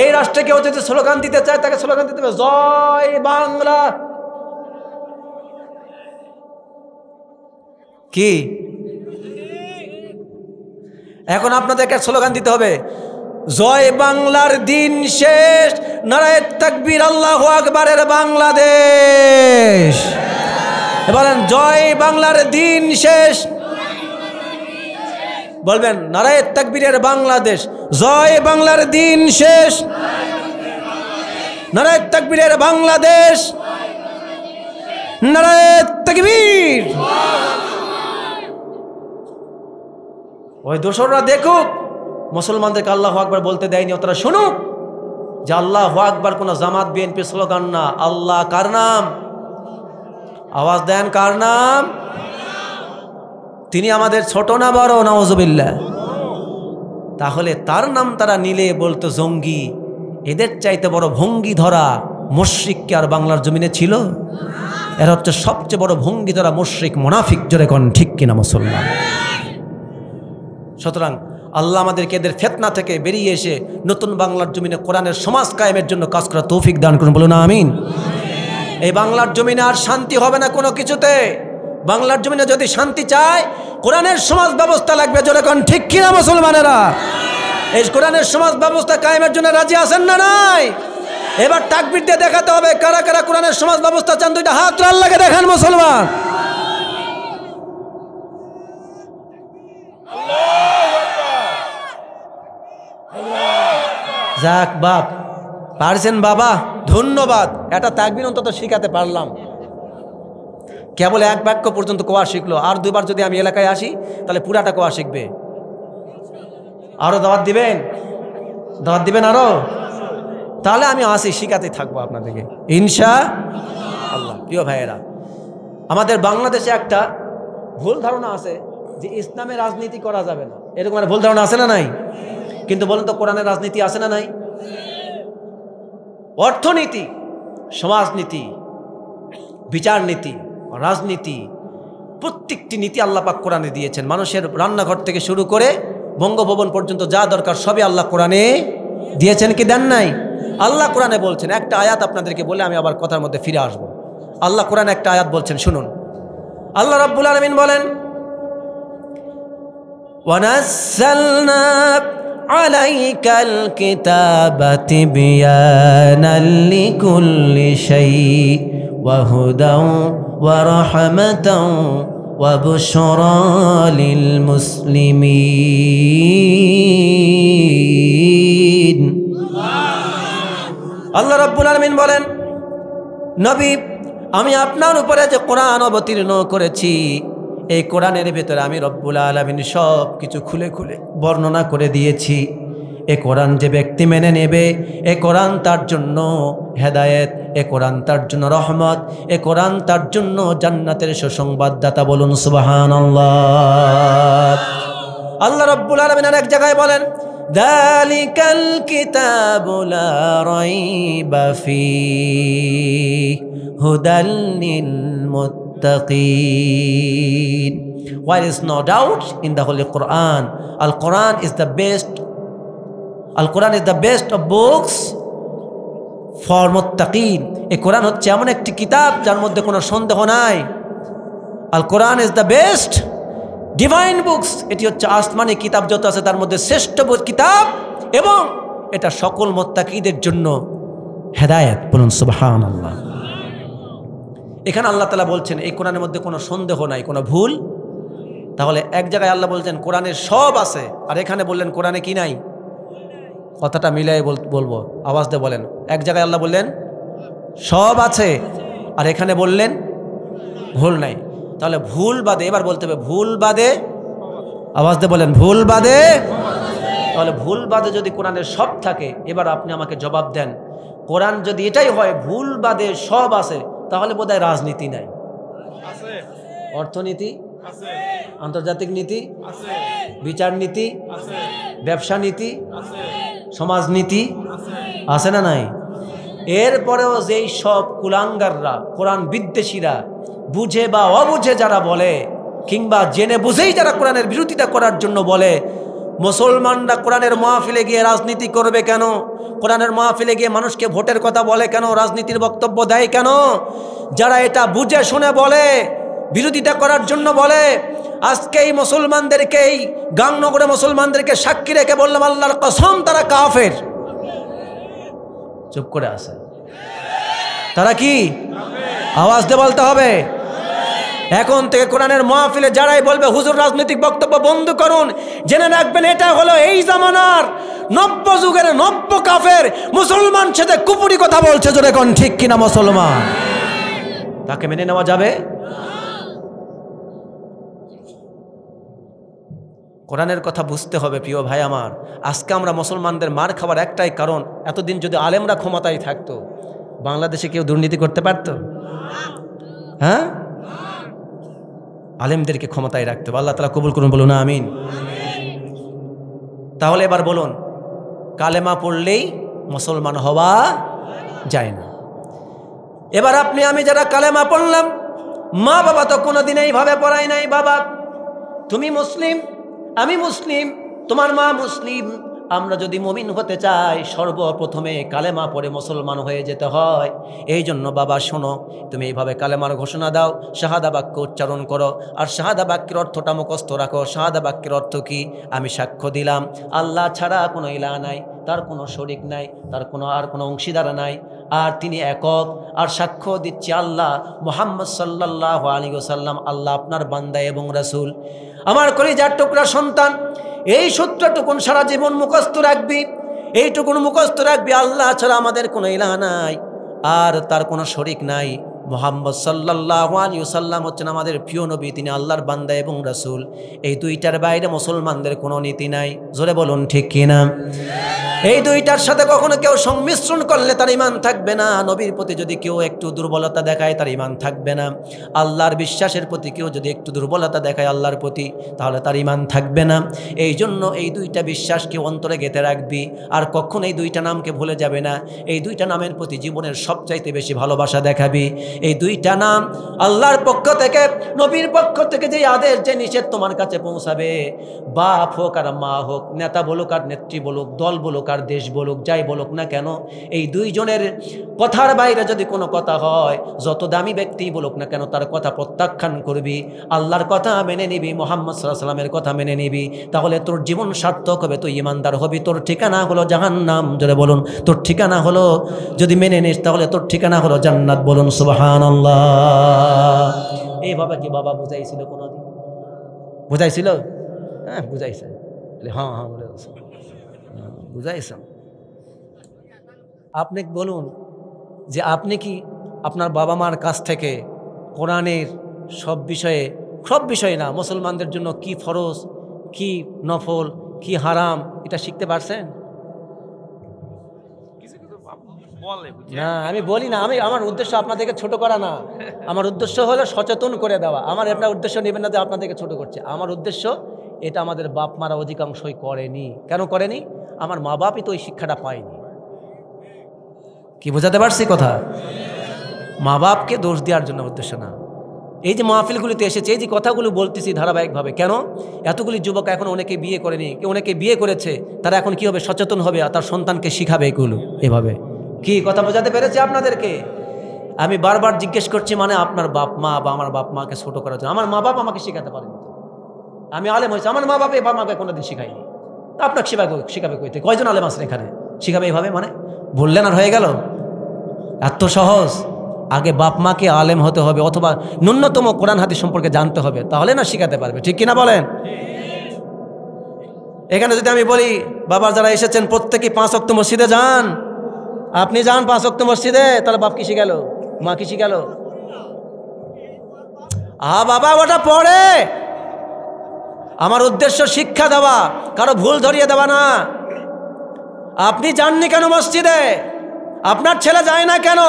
এই রাষ্ট্রে কেউ যদি স্লোগান দিতে চায় তাকে স্লোগান দিতে হবে জয় বাংলা। কি এখন আপনাদেরকে স্লোগান দিতে হবে, জয় বাংলার দিন শেষ, নারায়ে তাকবীর আল্লাহু আকবারের বাংলাদেশ। বলেন জয় বাংলার দিন শেষ, বলবেন নারায়ে তাকবীরের বাংলাদেশ, জয় বাংলার দিন শেষ, নারায়ে তাকবীরের বাংলাদেশ, নারায়ে তাকবীর। ওই দোসররা দেখুক মুসলমানদেরকে আল্লাহু আকবার বলতে দেয়নি, তারা শুনুক যে আল্লাহু আকবার কোন জামাত বিএনপি স্লোগান না। আল্লাহ কার নাম? আওয়াজ দেন, কার নাম? তিনি আমাদের ছোট না বড়? নাউজুবিল্লাহ। তাহলে তার নাম তারা নিলে বলতো জঙ্গি। এদের চাইতে বড় ভঙ্গি ধরা মুশরিক কি আর বাংলার জমিনে ছিল? এরা হচ্ছে সবচেয়ে বড় ভঙ্গি ধরা মুশরিক, মুনাফিক। জোরে কোন ঠিক কিনা মুসলমান? সুতরাং আল্লাহ আমাদেরকে এদের ফিতনা থেকে বেরিয়ে এসে নতুন বাংলার জমিনে কোরআনের সমাজ কায়েমের জন্য কাজ করার তৌফিক দান করুন, বলুন আমিন। এই বাংলার জমিনে আর শান্তি হবে না কোনো কিছুতে। বাংলার জমিনে যদি শান্তি চায় কোরআনের সমাজ ব্যবস্থা লাগবে। জোরে কোন ঠিক কিনা মুসলমানেরা? এই কোরআনের সমাজ ব্যবস্থা কায়েমের জন্য রাজি আছেন না নাই? এবার তাকবীর দিয়ে দেখাতে হবে কারা কারা কোরআনের সমাজ ব্যবস্থা চান। দুইটা হাত আল্লাহকে দেখান মুসলমান। যাক বাপ, পারছেন বাবা, ধন্যবাদ। এটা তাকবীর অন্তত শিখাতে পারলাম। কেবল এক বাক্য পর্যন্ত কোয়া শিখলো, আর 2বার যদি আমি এলাকায় আসি তাহলে পুরাটা কোয়া শিখবে। আরো দাওয়াত দিবেন? দাওয়াত দিবেন আরো? তাহলে আমি আসি, শিখাতে থাকবো আপনাদেরকে ইনশাআল্লাহ। প্রিয় ভাইয়েরা, আমাদের বাংলাদেশে একটা ভুল ধারণা আছে যে ইসলামে রাজনীতি করা যাবে না, এরকম একটা ভুল ধারণা আছে না নাই? কিন্তু বলুন তো কোরআনের রাজনীতি আছে না নাই? অর্থনীতি, সমাজনীতি, বিচার নীতি, রাজনীতি, প্রত্যেকটি নীতি আল্লাহ পাক কোরআনে দিয়েছেন। মানুষের রান্নাঘর থেকে শুরু করে বঙ্গভবন পর্যন্ত যা দরকার সবই আল্লাহ কোরআনে দিয়েছেন, কি দেন নাই? আল্লাহ কোরআনে বলছেন। একটা আয়াত আপনাদেরকে বলে আমি আবার কথার মধ্যে ফিরে আসব। আল্লাহ কোরআনে একটা আয়াত বলছেন, শুনুন। আল্লাহ রাব্বুল আলামিন বলেন, ওয়ানাজ্জালনা আলাইকাল কিতাবা তিবয়ানাল লিকুল্লি শাই ওয়া হুদাও ওয়া রাহমাতাও ওয়া বুশরা লিল মুসলিমিন। আল্লাহ রাব্বুল আলামিন বলেন, নবী আমি আপনার উপরে যে কোরআন অবতীর্ণ করেছি, এই কোরআনের ভেতরে আমি রব্বুল আলামিন সব কিছু খুলে খুলে বর্ণনা করে দিয়েছি। এ কোরআন যে ব্যক্তি মেনে নেবে, এ কোরআন তার জন্য হেদায়েত, এ কোরআন তার জন্য রহমত, এ কোরআন তার জন্য জান্নাতের সুসংবাদদাতা। বলুন সুবহানাল্লাহ। আল্লাহ রাব্বুল আলামিন আর এক জায়গায় বলেন, যালিকাল কিতাবু লা রাইবা ফীহি হুদাল লিল মুত্তাকিন। There is no doubt in the Holy Quran. Al-Quran is the best. Al-Quran is the best of books for muttaqin. এই কোরআন হচ্ছে এমন একটি কিতাব যার মধ্যে কোনো সন্দেহ নাই। Al-Quran is the best divine books. এটি হচ্ছে আসমানি কিতাব যত আছে তার মধ্যে শ্রেষ্ঠ কিতাব, এবং এটা সকল মুত্তাকিদের জন্য হেদায়েত। বলুন সুবহানাল্লাহ। এখানে আল্লাহ তাআলা বলছেন এই কোরআনের মধ্যে কোনো সন্দেহ নাই, কোনো ভুল। তাহলে এক জায়গায় আল্লাহ বলছেন কোরআনের সব আছে, আর এখানে বললেন কোরআনে কি নাই। কথাটা মিলাই বলবো, আওয়াজ দিয়ে বলেন। এক জায়গায় আল্লাহ বললেন সব আছে, আর এখানে বললেন ভুল নাই। তাহলে ভুল বাদে, এবার বলতে হবে ভুল বাদে, আওয়াজ দিয়ে বলেন ভুল বাদে। তাহলে ভুল বাদে যদি কোরআনের সব থাকে, এবার আপনি আমাকে জবাব দেন, কোরআন যদি এটাই হয় ভুল বাদে সব আছে, তাহলে বোধহয় রাজনীতি নাই, অর্থনীতি, আন্তর্জাতিক নীতি, বিচার নীতি, ব্যবসা নীতি, সমাজনীতি আছে না নাই? এরপরেও যেই সব কুলাঙ্গাররা, কোরআন বিদ্বেষীরা, বুঝে বা অবুঝে যারা বলে, কিংবা জেনে বুঝেই যারা কোরআনের বিরোধিতা করার জন্য বলে, মুসলমানরা কোরআনের মাহফিলে গিয়ে রাজনীতি করবে কেন, কোরআনের মাহফিলে গিয়ে মানুষকে ভোটের কথা বলে কেন, রাজনীতির বক্তব্য দেয় কেন, যারা এটা বুঝে শুনে বলে, বিরোধিতা করার জন্য বলে, আজকে এই মুসলমানদেরকে, এই গাংনগরে মুসলমানদেরকে সাক্ষী রেখে বললাম আল্লাহর কসম তারা কাফের। চুপ করে আছে, তারা কি? আওয়াজ দিয়ে বলতে হবে। এখন থেকে কোরআনের মাহফিলে যারাই বলবে হুজুর রাজনৈতিক বক্তব্য বন্ধ করুন, জেনে রাখবেন এটা হলো এই জামানার নব্য যুগের নব্য কাফের মুসলমান সাথে কুপুরি কথা বলছে। জোরে কোন ঠিক কিনা মুসলমান? তাকে মেনে নেওয়া যাবে? কোরআনের কথা বুঝতে হবে প্রিয় ভাই আমার। আজকে আমরা মুসলমানদের মার খাবার একটাই কারণ, এতদিন যদি আলেমরা ক্ষমতায় থাকতো, বাংলাদেশে কেউ দুর্নীতি করতে পারত? হ্যাঁ, আলেমদেরকে ক্ষমতায় রাখতে হবে। আল্লাহ তাআলা কবুল করুন, বলুন আমিন। তাহলে এবার বলুন, কালেমা পড়লেই মুসলমান হওয়া যায় না। এবার আপনি আমি যারা কালেমা পড়লাম, মা বাবা তো কোনোদিন এইভাবে পড়ায় নাই, বাবা তুমি মুসলিম, আমি মুসলিম, তোমার মা মুসলিম, আমরা যদি মুমিন হতে চাই সর্বপ্রথমে কালেমা পড়ে মুসলমান হয়ে যেতে হয়। এই জন্য বাবা শোনো, তুমি এইভাবে কালেমার ঘোষণা দাও, শাহাদা বাক্য উচ্চারণ করো, আর শাহাদা বাক্যের অর্থটা মুখস্থ রাখো। শাহাদা বাক্যের অর্থ কি? আমি সাক্ষ্য দিলাম আল্লাহ ছাড়া কোনো ইলাহ নাই, তার কোনো শরিক নাই, তার আর কোনো অংশীদার নাই, আর তিনি একক। আর সাক্ষ্য দিচ্ছি আল্লাহ মুহাম্মদ সাল্লাল্লাহু আলাইহি ওয়াসাল্লাম আল্লাহ আপনার বান্দা এবং রাসূল। আমার কলিজার টুকরা সন্তান, এই সূত্রটুকুন সারা জীবন মুখস্থ রাখবি, এইটুকুন মুখস্থ রাখবি, আল্লাহ ছাড়া আমাদের কোনো ইলাহ নাই, আর তার কোনো শরিক নাই। মুহাম্মদ সাল্লাল্লাহু আলাইহি ওয়াসাল্লাম হচ্ছেন আমাদের প্রিয় নবী, তিনি আল্লাহর বান্দা এবং রাসূল। এই দুইটার বাইরে মুসলমানদের কোনো নীতি নাই। জোরে বলুন ঠিক কিনা? এই দুইটার সাথে কখনো কেউ সংমিশ্রণ করলে তার ঈমান থাকবে না। নবীর প্রতি যদি কেউ একটু দুর্বলতা দেখায় তার ঈমান থাকবে না। আল্লাহর বিশ্বাসের প্রতি কেউ যদি একটু দুর্বলতা দেখায় আল্লাহর প্রতি, তাহলে তার ঈমান থাকবে না। এই জন্য এই দুইটা বিশ্বাসকে অন্তরে গেঁথে রাখবি, আর কখনো এই দুইটা নামকে ভুলে যাবে না। এই দুইটা নামের প্রতি জীবনের সবচাইতে বেশি ভালোবাসা দেখাবি। এই দুইটা নাম আল্লাহর পক্ষ থেকে, নবীর পক্ষ থেকে যে আদেশ, যে নিষেধ তোমার কাছে পৌঁছাবে, বাপ হোক আর মা হোক, নেতা বলুক আর নেত্রী বলুক, দল বলুক আর আর দেশ বলুক, যাই বলুক না কেন, এই দুইজনের কথার বাইরে যদি কোনো কথা হয়, যত দামি ব্যক্তি বলুক না কেন তার কথা প্রত্যাখ্যান করবি, আল্লাহর কথা মেনে নিবি, মুহাম্মদ সাল্লাল্লাহু আলাইহি ওয়াসাল্লামের কথা মেনে নিবি, তাহলে তোর জীবন সার্থক হবে, তুই ঈমানদার হবি। তোর ঠিকানা হলো জাহান্নাম, জোরে বলুন। তোর ঠিকানা হলো, যদি মেনে নিস তাহলে তোর ঠিকানা হলো জান্নাত, বলুন সুবহানাল্লাহ। এইভাবে কি বাবা বুঝাইছিল কোনোদিন? বুঝাইছিল? হ্যাঁ বুঝাইছে। হ্যাঁ হ্যাঁ বুঝাইছেন। আপনি বলুন যে আপনি কি আপনার বাবা মার কাছ থেকে কোরআনের সব বিষয়ে না, মুসলমানদের জন্য কি ফরজ, কি নফল, কি হারাম, এটা শিখতে পারছেন? না আমি বলি না, আমার উদ্দেশ্য আপনাদেরকে ছোট করা না, আমার উদ্দেশ্য হলো সচেতন করে দেওয়া। আমার আপনার উদ্দেশ্য নেবেন না যে আপনাদেরকে ছোট করছে, আমার উদ্দেশ্য এটা আমাদের বাপ মারা অধিকাংশই করেনি। কেন করেনি? আমার মা বাপই তো ওই শিক্ষাটা পায়নি। কি বোঝাতে পারছি কথা? মা বাপকে দোষ দেওয়ার জন্য উদ্দেশ্য না। এই যে মাহফিলগুলিতে এসেছে, এই যে কথাগুলো বলতেছি ধারাবাহিকভাবে, কেন? এতগুলি যুবক এখন অনেকে বিয়ে করেনি, অনেকে বিয়ে করেছে, তারা এখন কি হবে? সচেতন হবে আর তার সন্তানকে শিখাবে এগুলো। এভাবে কি কথা বোঝাতে পেরেছি আপনাদেরকে? আমি বারবার জিজ্ঞেস করছি, মানে আপনার বাপ মা বা আমার বাপ মাকে ছোট করার জন্য আমার মা বাপ আমাকে শেখাতে পারেনি। আমি আলেম হয়েছি, আমার মা বাপে বাপ মাকে কোনোদিন শিখাইনি, তা আপনাকে শিখাবে কইতে? কয়জন আলেম আছেন এখানে শিখাবে এইভাবে? মানে বললেন আর হয়ে গেল? এত সহজ? আগে বাপ মাকে আলেম হতে হবে, অথবা ন্যূনতম কোরআন হাদিস সম্পর্কে জানতে হবে, তাহলে না শিখাতে পারবে। ঠিক কিনা বলেন? এখানে যদি আমি বলি, বাবার যারা এসেছেন প্রত্যেকেই 5 ওয়াক্ত মসজিদে যান, আপনি যান 5 ওয়াক্ত মসজিদে, তাহলে বাপ কি শিখালো, মা কি শিখালো? বাবা ওটা পড়ে। আমার উদ্দেশ্য শিক্ষা দেওয়া, কারো ভুল ধরিয়ে দেওয়া না। আপনি যাননি কেন মসজিদে? আপনার ছেলে যায় না কেন?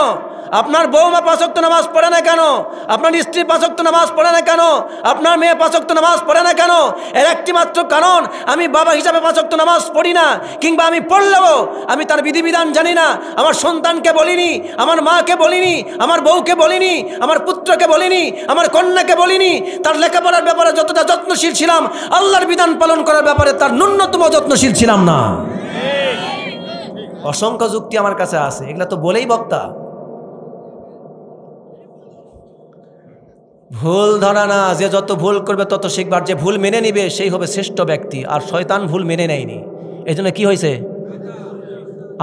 আপনার বৌমা 5 ওয়াক্ত নামাজ পড়ে না কেন? আপনার স্ত্রী 5 ওয়াক্ত নামাজ পড়ে না কেন? আপনার মেয়ে 5 ওয়াক্ত নামাজ পড়ে না কেন? এর একটি মাত্র কারণ, আমি বাবা হিসাবে 5 ওয়াক্ত নামাজ পড়ি না, কিংবা আমি পড়লেও আমি তার বিধিবিধান জানি না। আমার সন্তানকে বলিনি, আমার মাকে বলিনি, আমার বউকে বলিনি, আমার পুত্রকে বলিনি, আমার কন্যাকে বলিনি। তার লেখাপড়ার ব্যাপারে যতটা যত্নশীল ছিলাম, আল্লাহর বিধান পালন করার ব্যাপারে তার ন্যূনতম যত্নশীল ছিলাম না। অসংখ্য যুক্তি আমার কাছে আছে, এগুলা তো বলেই বক্তা। ভুল ধরা না, যে যত ভুল করবে তত শিখবার, যে ভুল মেনে নিবে সেই হবে শ্রেষ্ঠ ব্যক্তি। আর শয়তান ভুল মেনে নেয়নি, এই জন্য কি হয়েছে?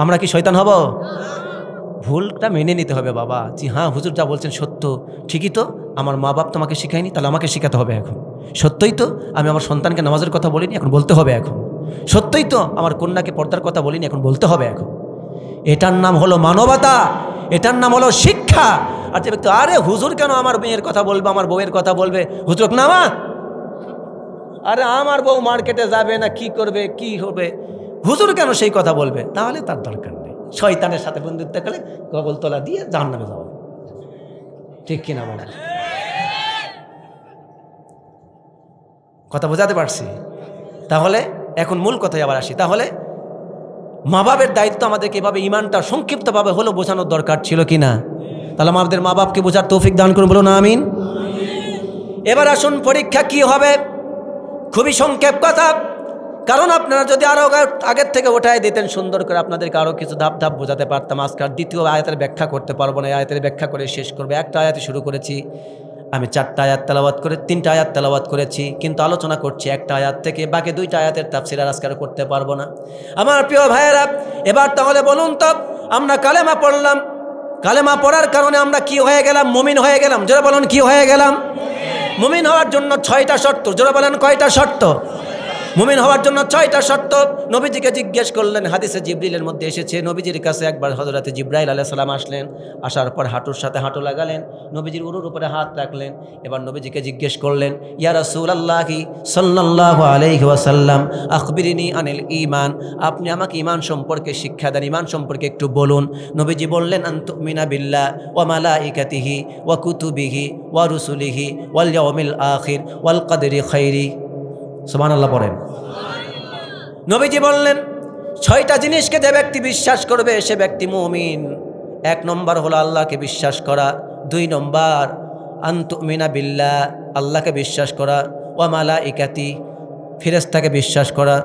আমরা কি শয়তান হব? ভুলটা মেনে নিতে হবে। বাবা জি হ্যাঁ হুজুর যা বলছেন সত্য, ঠিকই তো, আমার মা বাপ তোমাকে শিখায়নি, তাহলে আমাকে শেখাতে হবে এখন। সত্যই তো, আমি আমার সন্তানকে নামাজের কথা বলিনি, এখন বলতে হবে এখন। সত্যই তো, আমার কন্যাকে পর্দার কথা বলিনি, এখন বলতে হবে এখন। এটার নাম হলো মানবতা, এটার নাম হলো শিক্ষা। আর যে ব্যক্তি আরে হুজুর কেন আমার মেয়ের কথা বলবে, আমার বউয়ের কথা বলবে, হুজুর না মা, আরে আমার বউ মার্কেটে যাবে না, কি করবে, কি হবে, হুজুর কেন সেই কথা বলবে, তাহলে তার দরকার নেই। শয়তানের সাথে বন্ধুত্ব করে গগল তলা দিয়ে জাহান্নামে যাবে। ঠিক কিনা বলেন? কথা বোঝাতে পারছি? তাহলে এখন মূল কথায় আবার আসি। তাহলে মা বাপের দায়িত্ব আমাদেরকে এভাবে ইমানটা সংক্ষিপ্তভাবে হলো বোঝানোর দরকার ছিল কি না? তাহলে আমাদের মা বাপকে বোঝার তৌফিক দান করুন, বলুন আমিন। এবার আসুন, পরীক্ষা কি হবে? খুবই সংক্ষেপ কথা, কারণ আপনারা যদি আরো আগের থেকে ওঠাই দিতেন সুন্দর করে, আপনাদেরকে আরো কিছু ধাপ ধাপ বোঝাতে পারতাম। আজকাল দ্বিতীয় আয়াতের ব্যাখ্যা করতে পারবো না, আয়াতের ব্যাখ্যা করে শেষ করবো। একটা আয়াতে শুরু করেছি, আমি 4টা আয়াত তেলাওয়াত করে 3টা আয়াত তেলাওয়াত করেছি, কিন্তু আলোচনা করছি একটা আয়াত থেকে, বাকি 2টা আয়াতের তাফসীর আর আজকে করতে পারবো না। আমার প্রিয় ভাইয়েরা, এবার তাহলে বলুন তো, আমরা কালেমা পড়লাম, কালেমা পড়ার কারণে আমরা কি হয়ে গেলাম? মুমিন হয়ে গেলাম। জোরে বলুন, কি হয়ে গেলাম? মুমিন হওয়ার জন্য 6টা শর্ত। জোরে বলেন, কয়টা শর্ত? মুমিন হওয়ার জন্য 6টা শর্ত। নবীজিকে জিজ্ঞেস করলেন, হাদিসে জিবরিলের মধ্যে এসেছে, নবীজির কাছে একবার হযরতে জিবরাইল আলাইহিস সালাম আসলেন, আসার পর হাঁটুর সাথে হাঁটু লাগালেন, নবীজির উরুর উপরে হাত রাখলেন, এবার নবীজিকে জিজ্ঞেস করলেন, ইয়া রাসূলুল্লাহি সাল্লাল্লাহু আলাইহি ওয়াসাল্লাম, আখবিরিনি আনিল ঈমান, আপনি আমাকে ঈমান সম্পর্কে শিক্ষা দেন, ঈমান সম্পর্কে একটু বলুন। নবীজি বললেন, আন তুমিনা বিল্লাহ ওয়া মালাইকাতিহি ওয়া কুতুবিহি ওয়া রুসুলিহি ওয়াল ইয়াউমিল আখির ওয়াল কদরি খাইরি। সুবহানাল্লাহ পড়েন। নবীজি বললেন, 6টা জিনিসকে যে ব্যক্তি বিশ্বাস করবে সে ব্যক্তি মুমিন। 1 নম্বর হলো আল্লাহকে বিশ্বাস করা, 2 নম্বর আন তুমিনা বিল্লাহ, আল্লাহকে বিশ্বাস করা, ওয়া মালাইকাতি, ফেরেশতাকে বিশ্বাস করা,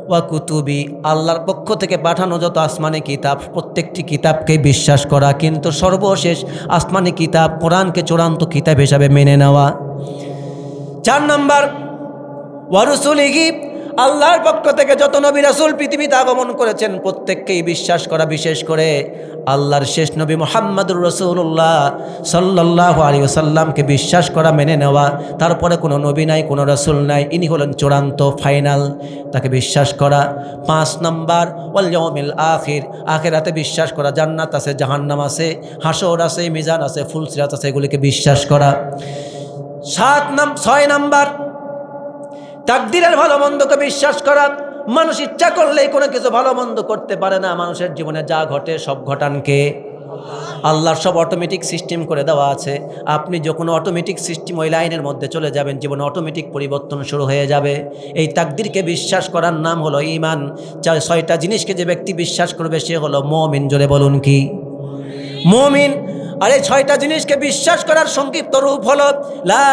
ওয়া কুতুবি, আল্লাহর পক্ষ থেকে পাঠানো যত আসমানি কিতাব প্রত্যেকটি কিতাবকে বিশ্বাস করা, কিন্তু সর্বশেষ আসমানি কিতাব কোরআনকে চূড়ান্ত কিতাব হিসাবে মেনে নেওয়া। 4 নম্বর ওয়া রুসুলিহি, আল্লাহর পক্ষ থেকে যত নবী রাসূল পৃথিবীতে আগমন করেছেন প্রত্যেককেই বিশ্বাস করা, বিশেষ করে আল্লাহর শেষ নবী মুহাম্মদুর রাসূলুল্লাহ সাল্লাল্লাহু আলাইহি ওয়াসাল্লামকে বিশ্বাস করা, মেনে নেওয়া। তারপরে কোনো নবী নাই, কোনো রাসূল নাই, ইনি হলেন চূড়ান্ত ফাইনাল, তাকে বিশ্বাস করা। 5 নম্বর ওয়াল ইয়াউমিল আখির, আখিরাতে বিশ্বাস করা, জান্নাত আছে, জাহান্নাম আছে, হাসর আছে, মিজান আছে, ফুলসিরাত আছে, এগুলিকে বিশ্বাস করা। 6 নম্বর তাকদীরের ভালো মন্দকে বিশ্বাস করা। মানুষ ইচ্ছা করলেই কোনো কিছু ভালো মন্দ করতে পারে না। মানুষের জীবনে যা ঘটে সব ঘটানকে আল্লাহর, সব অটোমেটিক সিস্টেম করে দেওয়া আছে। আপনি যখন অটোমেটিক সিস্টেম ওই লাইনের মধ্যে চলে যাবেন, জীবনে অটোমেটিক পরিবর্তন শুরু হয়ে যাবে। এই তাকদীরকে বিশ্বাস করার নাম হলো ঈমান। 6টা জিনিসকে যে ব্যক্তি বিশ্বাস করবে সে হলো মুমিন। জোরে বলুন কি মুমিন? আর এই 6টা জিনিসকে বিশ্বাস করার সংক্ষিপ্ত রূপ হলো লা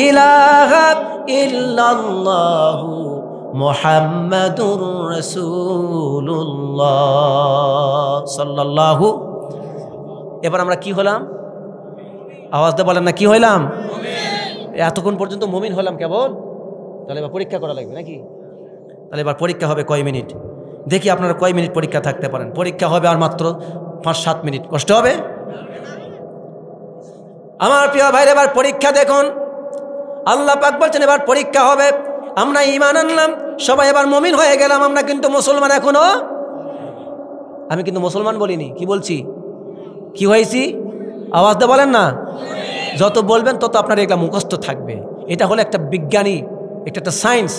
ইলাহা ইল্লাল্লাহু মুহাম্মাদুর রাসূলুল্লাহ সাল্লাল্লাহু। এবার আমরা কি হলাম? আওয়াজ দিয়ে বলেন না, কি হইলাম? এতক্ষণ পর্যন্ত মুমিন হলাম কেবল। তাহলে এবার পরীক্ষা করা লাগবে নাকি? তাহলে এবার পরীক্ষা হবে কয় মিনিট? দেখি আপনারা কয় মিনিট পরীক্ষা থাকতে পারেন। পরীক্ষা হবে আর মাত্র 5-7 মিনিট। কষ্ট হবে? আমার প্রিয় ভাইরা, এবার পরীক্ষা দেখুন। আল্লাহ পাক বলছেন এবার পরীক্ষা হবে। আমরা ঈমান আনলাম, সবাই এবার মুমিন হয়ে গেলাম, আমরা কিন্তু মুসলমান এখনো। আমি কিন্তু মুসলমান বলিনি, কি বলছি? কি হয়েছি? আওয়াজ দিয়ে বলেন না। যত বলবেন তত আপনার এগুলা মুখস্থ থাকবে। এটা হলো একটা বিজ্ঞানী, একটা সায়েন্স।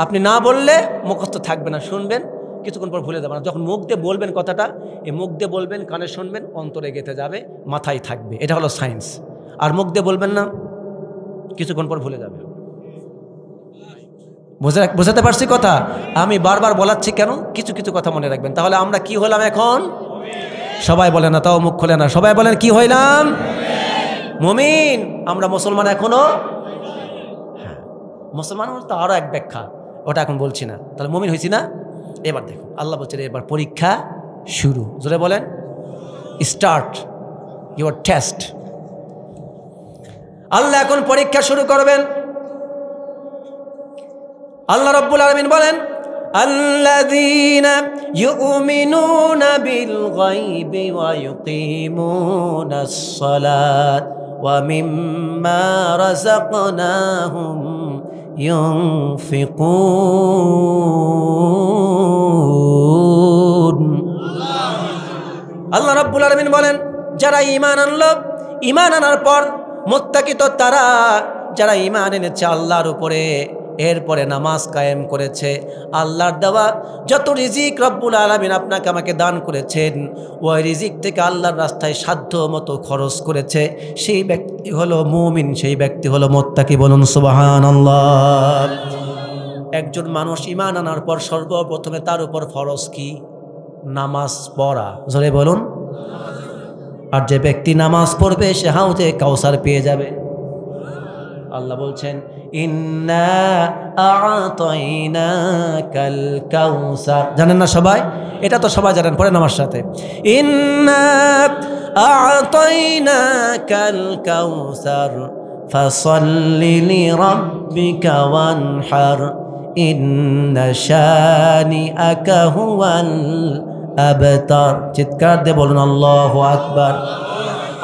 আপনি না বললে মুখস্থ থাকবে না, শুনবেন কিছুক্ষণ পর ভুলে যাবেন। যখন মুখ দিয়ে বলবেন কথাটা, এই মুখ দিয়ে বলবেন, কানে শুনবেন, অন্তরে গেঁথে যাবে, মাথায় থাকবে। এটা হলো সায়েন্স। আর মুখ দিয়ে বলবেন না, কিছুক্ষণ পর ভুলে যাবে। বোঝাতে পারছি কথা? আমি বারবার বলাচ্ছি কেন? কিছু কিছু কথা মনে রাখবেন। তাহলে আমরা কি হলাম এখন? সবাই বলেন না, তাও মুখ খোলে না। সবাই বলেন কি হইলাম? মুমিন। আমরা মুসলমান এখনো। হ্যাঁ, মুসলমান তো আরো এক ব্যাখ্যা, ওটা এখন বলছি না। তাহলে মুমিন হয়েছি না? এবার দেখুন আল্লাহ বলছেন এবার পরীক্ষা শুরু। জোরে বলেন, স্টার্ট ইউর টেস্ট। আল্লাহ এখন পরীক্ষা শুরু করবেন। আল্লাহ রাব্বুল আলামিন বলেন আল্লাযীনা ইউমিনুনা বিল গায়বি ওয়া ইউকিমুনাস সালাত ওয়া মিম্মা রাযাকনাহুম ইউনফিকুন। আল্লাহ রাব্বুল আলামিন বলেন যারা ঈমান আনলো, ঈমান আনার পর মুত্তাকি তো তারা যারা ঈমান এনেছে আল্লাহর উপরে, এরপরে নামাজ কায়েম করেছে, আল্লাহর দেওয়া যত রিজিক রব্বুল আলামিন আপনাকে আমাকে দান করেছেন ওই রিজিক থেকে আল্লাহর রাস্তায় সাধ্য মতো খরচ করেছে, সেই ব্যক্তি হলো মুমিন, সেই ব্যক্তি হলো মুত্তাকি। বলুন সুবহানাল্লাহ। একজন মানুষ ঈমান আনার পর সর্বপ্রথমে তার উপর ফরজ কি? নামাজ পড়া। জোরে বলুন। আর যে ব্যক্তি নামাজ পড়বে সে হাউজে কাউসার পেয়ে যাবে। আল্লাহ বলছেন ইন্না আ'তাইনাকাল কাউসার। জানেন না সবাই? এটা তো সবাই জানেন, পড়েন আমার সাথে। ইন্না আ'তাইনাকাল কাউসার ফাসাল্লি লিরাব্বিকা ওয়ানহার ইন্না শানিআকা হুয়াল আবতার। চিৎকার দিয়ে বলুন আল্লাহু আকবার।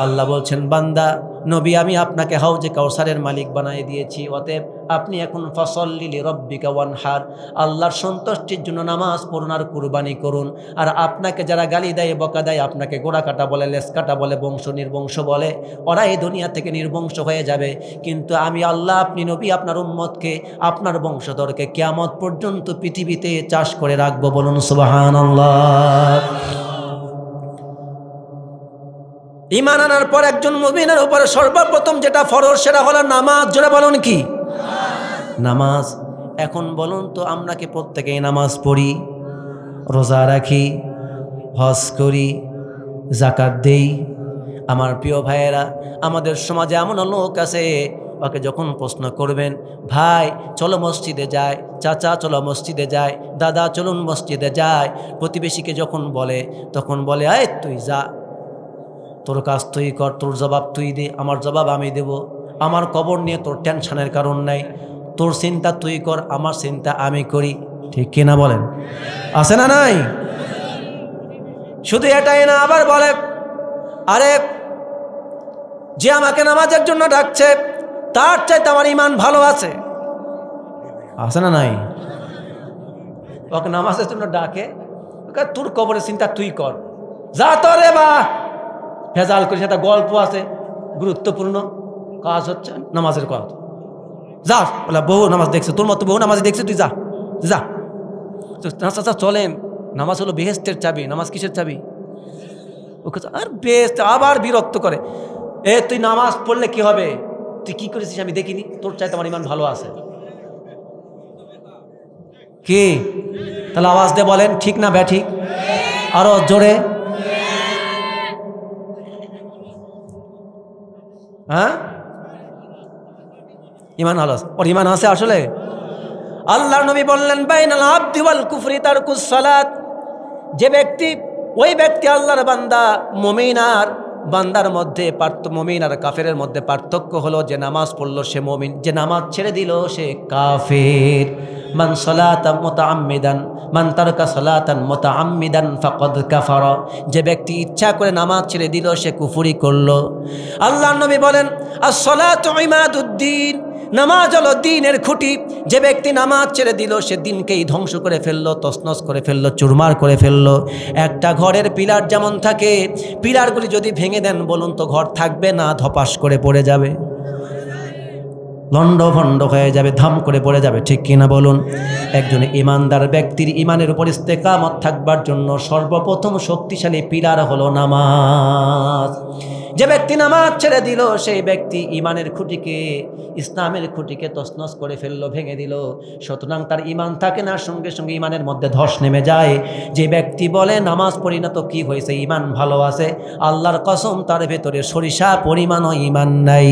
আল্লাহ বলছেন বান্দা নবী আমি আপনাকে হাউজে কাউসারের মালিক বানিয়ে দিয়েছি, অতএব আপনি এখন ফাসাল্লি লিরাব্বিকা ওয়ানহার, আল্লাহর সন্তুষ্টির জন্য নামাজ পড়ুন আর কুরবানি করুন। আর আপনাকে যারা গালি দেয়, বকা দেয়, আপনাকে গোড়া কাটা বলে, লেস কাটা বলে, বংশ নির্বংশ বলে, ওরা এই দুনিয়া থেকে নির্বংশ হয়ে যাবে। কিন্তু আমি আল্লাহ, আপনি নবী, আপনার উম্মতকে, আপনার বংশধরকে কিয়ামত পর্যন্ত পৃথিবীতে চাষ করে রাখবো। বলুন সুবহানাল্লাহ। ঈমান আনার পর একজন মুমিনের উপরে সর্বপ্রথম যেটা ফরজ সেটা হলো নামাজ। জোরে বলুন কি? নামাজ। এখন বলুন তো আমরা কি প্রত্যেকেই নামাজ পড়ি, রোজা রাখি, হজ করি, যাকাত দেই? আমার প্রিয় ভাইয়েরা, আমাদের সমাজে এমন লোক আছে ওকে যখন প্রশ্ন করবেন, ভাই চলো মসজিদে যায়, চাচা চলো মসজিদে যায়, দাদা চলুন মসজিদে যায়, প্রতিবেশীকে যখন বলে তখন বলে আয় তুই যা, তোর কাজ তুই কর, তোর জবাব তুই দে, আমার জবাব আমি দেব, আমার কবর নিয়ে তোর টেনশনের কারণ নাই, তোর চিন্তা তুই কর, আমার চিন্তা আমি করি। ঠিক কিনা বলেন? আছে না নাই? শুধু এটাই না, আবার বলে আরে যে আমাকে নামাজের জন্য ডাকছে তার চাইতে আমার ইমান ভালো আছে। আছে না নাই? ওকে নামাজের জন্য ডাকে, তোর কবরের চিন্তা তুই কর, যা তো রে বা ভেজাল করিস, একটা গল্প আছে গুরুত্বপূর্ণ কাজ হচ্ছে নামাজের কাজ, যা বলে বউ নামাজ দেখছে, তোর মতো বউ নামাজ দেখছে, তুই যা যা। চাচা চলেন, নামাজ হলো বেহেস্তের চাবি, নামাজ কিসের চাবি? ওকে আর বেহেস্ত, আবার বিরক্ত করে, এ তুই নামাজ পড়লে কি হবে, তুই কি করেছিস আমি দেখিনি, তোর চাইতে আমার ইমান ভালো আছে। কি তাহলে আওয়াজ দিয়ে বলেন ঠিক না ব্যাঠিক? আরো জোরে। হ্যাঁ, ইমান ভালো আছে, ওর ইমান আছে আসলে। আল্লাহর নবী বললেন বাইনাল আবদি ওয়াল কুফরি তারকুস সালাত, যে ব্যক্তি, ওই ব্যক্তি আল্লাহর বান্দা, মুমিন আর বান্দার মধ্যে মুমিন আর কাফেরের মধ্যে পার্থক্য হলো যে নামাজ পড়লো সে মুমিন, যে নামাজ ছেড়ে দিল সে কাফের। মান সালাতা মুতাআম্মিদান মান তারকা সালাতান মুতাআম্মিদান ফাকাদ কাফারা, যে ব্যক্তি ইচ্ছা করে নামাজ ছেড়ে দিল সে কুফরি করলো। আল্লাহর নবী বলেন আস-সালাতু ইমাদুদ্দিন, নামাজ হলো দ্বীনের খুঁটি, যে ব্যক্তি নামাজ ছেড়ে দিল সে দ্বীনকেই ধ্বংস করে ফেললো, তছনছ করে ফেললো, চুরমার করে ফেললো। একটা ঘরের পিলার যেমন থাকে, পিলারগুলি যদি ভেঙে দেন বলুন তো ঘর থাকবে না ধপাস করে পড়ে যাবে, লন্ড ভন্ড হয়ে যাবে, ধাম করে পড়ে যাবে। ঠিক কিনা বলুন? একজন ইমানদার ব্যক্তির ইমানের উপর ইস্তেকামত থাকবার জন্য সর্বপ্রথম শক্তিশালী পিলার হলো নামাজ। যে ব্যক্তি নামাজ ছেড়ে দিল সেই ব্যক্তি ইমানের খুঁটিকে, ইসলামের খুঁটিকে তছনছ করে ফেললো, ভেঙে দিল। সুতরাং তার ইমান থাকে না, সঙ্গে সঙ্গে ইমানের মধ্যে ধস নেমে যায়। যে ব্যক্তি বলে নামাজ পড়ি না তো কি হয়েছে, ইমান ভালো আছে, আল্লাহর কসম তার ভেতরে সরিষা পরিমাণও ইমান নাই,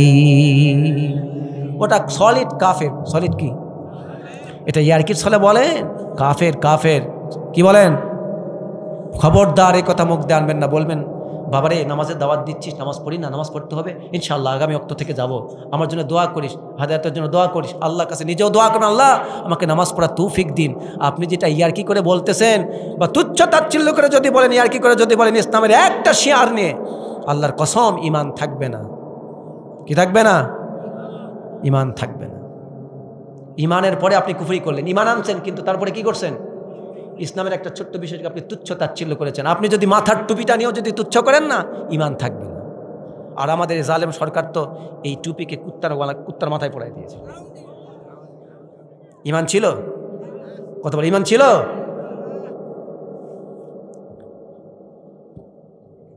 ওটা সলিড কাফের। সলিড কি? এটা ইয়ারকির ছলে বলে কাফের, কাফের কি বলেন? খবরদার এই কথা মুখ দিয়ে আনবেন না, বলবেন বাবারে নামাজের দাওয়াত দিচ্ছিস, নামাজ পড়ি না, নামাজ পড়তে হবে ইনশাআল্লাহ, আগামী অক্ত থেকে যাব, আমার জন্য দোয়া করিস, হাদায়াতের জন্য দোয়া করিস, আল্লাহর কাছে নিজেও দোয়া করেন আল্লাহ আমাকে নামাজ পড়ার তৌফিক দিন। আপনি যেটা ইয়ারকি করে বলতেছেন বা তুচ্ছ তাচ্ছিল্য করে যদি বলেন, ইয়ারকি করে যদি বলেন, ইসলামের একটা শিয়ার নিয়ে, আল্লাহর কসম ইমান থাকবে না। কি থাকবে না? ইমান থাকবে না। ইমানের পরে আপনি কুফরি করলেন, ইমান আনছেন কিন্তু তারপরে কি করছেন? ইসলামের একটা ছোট্ট বিষয়কে আপনি তুচ্ছ তাচ্ছিল্য করেছেন। আপনি যদি মাথার টুপিটা নিয়েও যদি তুচ্ছ করেন না, ইমান থাকবে না। আর আমাদের জালেম সরকার তো এই টুপিকে কুত্তার মাথায় পড়াই দিয়েছে। ইমান ছিল? কত বড় ইমান ছিল?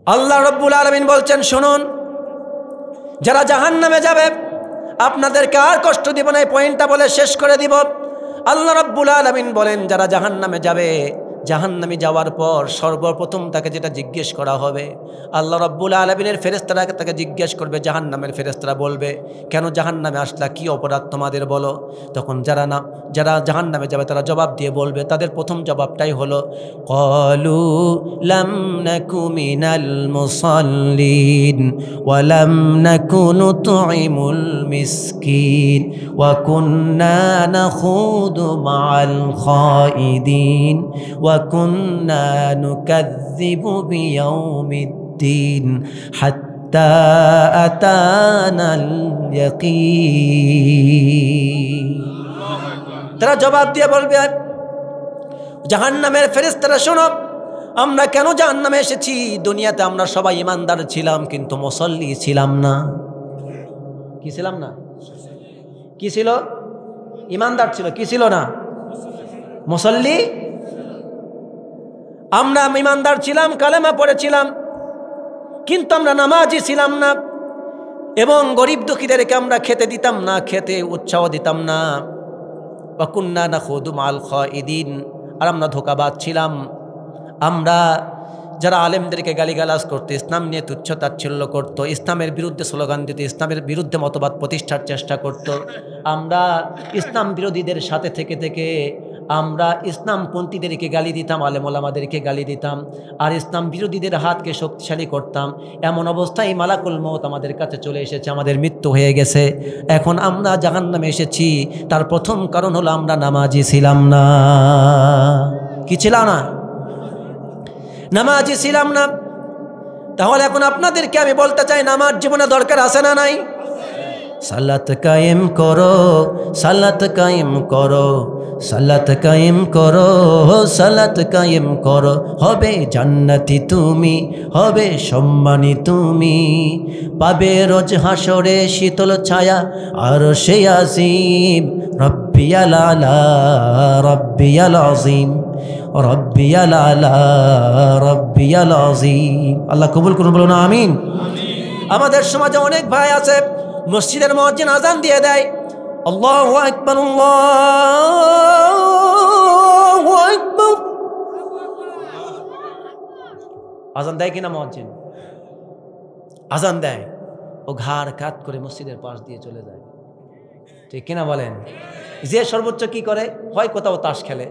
আল্লাহ রব্বুল আলামিন বলছেন শুনুন, যারা জাহান্নামে যাবে আপনাদেরকে আর কষ্ট দিব না, এই পয়েন্টটা বলে শেষ করে দিব। আল্লাহ রাব্বুল আলামিন বলেন যারা জাহান্নামে যাবে, জাহান্নামে যাওয়ার পর সর্বপ্রথম তাকে যেটা জিজ্ঞেস করা হবে, আল্লাহ রাব্বুল আলামিনের ফেরেশতারা তাকে জিজ্ঞেস করবে, জাহান্নামের ফেরেশতারা বলবে কেন জাহান্নামে আসলা, কি অপরাধ তোমাদের বলো। তখন যারা জাহান্নামে যাবে তারা জবাব দিয়ে বলবে, তাদের প্রথম জবাবটাই হলো ক্বালু লাম নাকু মিনাল মুসাল্লিন ওয়া লাম নাকু নুতঈমুল মিসকিন ওয়া কুন্না নাখুদু মাআল খাইদিন ওয়া কুন্না নুকাযযিবু বিয়াউমিদ্দিন হাত্তা আতানাল ইয়াকিন। তারা জবাব দিয়ে বলবে, জাহান্নামের ফেরেশতারা শোনো, আমরা কেন জাহান্নামে এসেছি, দুনিয়াতে আমরা সবাই ইমানদার ছিলাম কিন্তু মুসল্লি ছিলাম না। কি ছিলাম না? কি ছিল? ইমানদার ছিল, কি ছিল না? মুসল্লি। আমরা ইমানদার ছিলাম, কালেমা পড়েছিলাম, কিন্তু আমরা নামাজি ছিলাম না, এবং গরিব দুঃখীদেরকে আমরা খেতে দিতাম না, খেতে উৎসাহ দিতাম না। ওয়া কুন্না নাখুদু মাল খাইদিন, আর আমরা ধোঁকাবাজ ছিলাম। আমরা যারা আলেমদেরকে গালিগালাজ করতো, ইসলাম নিয়ে তুচ্ছ-তাচ্ছিল্য করত, ইসলামের বিরুদ্ধে স্লোগান দিত, ইসলামের বিরুদ্ধে মতবাদ প্রতিষ্ঠার চেষ্টা করত, আমরা ইসলাম বিরোধীদের সাথে থেকে থেকে আমরা ইসলামপন্থীদেরকে গালি দিতাম, আলেম ওলামাদেরকে গালি দিতাম, আর ইসলাম বিরোধীদের হাতকে শক্তিশালী করতাম। এমন অবস্থায় মালাকুল মউত আমাদের কাছে চলে এসেছে, আমাদের মৃত্যু হয়ে গেছে। এখন আমরা জাহান্নামে এসেছি, তার প্রথম কারণ হলো আমরা নামাজি ছিলাম না। কি ছিলাম না? নামাজি ছিলাম না। তাহলে এখন আপনাদেরকে আমি বলতে চাই, নামাজ জীবনে দরকার আছে না নাই? সালাত কায়েম করো, সালাত কায়েম করো, সালাত কায়েম করো, সালাত কায়েম করো, হবে জান্নাতি তুমি, হবে সম্মানী তুমি, পাবে রোজ হাসরে শীতল ছায়া আর সে আজিম। রব্বিয়াল আলা রব্বিয়াল আজিম, রব্বিয়াল আলা রব্বিয়াল আজিম। আল্লাহ কবুল করুন, বলুন আমিন। আমাদের সমাজে অনেক ভাই আছে, মসজিদের মুয়াজ্জিন আজান দিয়ে দেয়, আল্লাহু আকবার, আল্লাহু আকবার, আজান দেয় কিনা? মুয়াজ্জিন আজান দেয়, ও ঘাড় কাত করে মসজিদের পাশ দিয়ে চলে যায়, ঠিক কিনা বলেন? যে সর্বোচ্চ কি করে, হয় কোথাও তাস খেলে,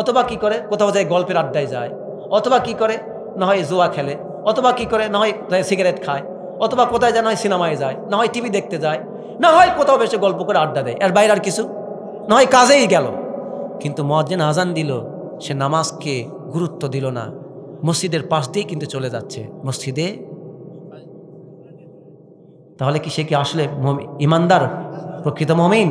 অথবা কি করে কোথাও যায় গল্পের আড্ডায় যায়, অথবা কি করে না হয় জুয়া খেলে, অথবা কি করে না হয় সিগারেট খায়, অথবা কোথায় যায় না হয় সিনেমায় যায়, না হয় টিভি দেখতে যায়, না হয় কোথাও বেশি গল্প করে আড্ডা দেয়, এর বাইরে আর কিছু না হয় কাজেই গেল। কিন্তু মুয়াজ্জিন আজান দিল, সে নামাজকে গুরুত্ব দিল না, মসজিদের পাশ দিয়ে কিন্তু চলে যাচ্ছে মসজিদে। তাহলে কি সে কি আসলে ইমানদার, প্রকৃত মুমিন?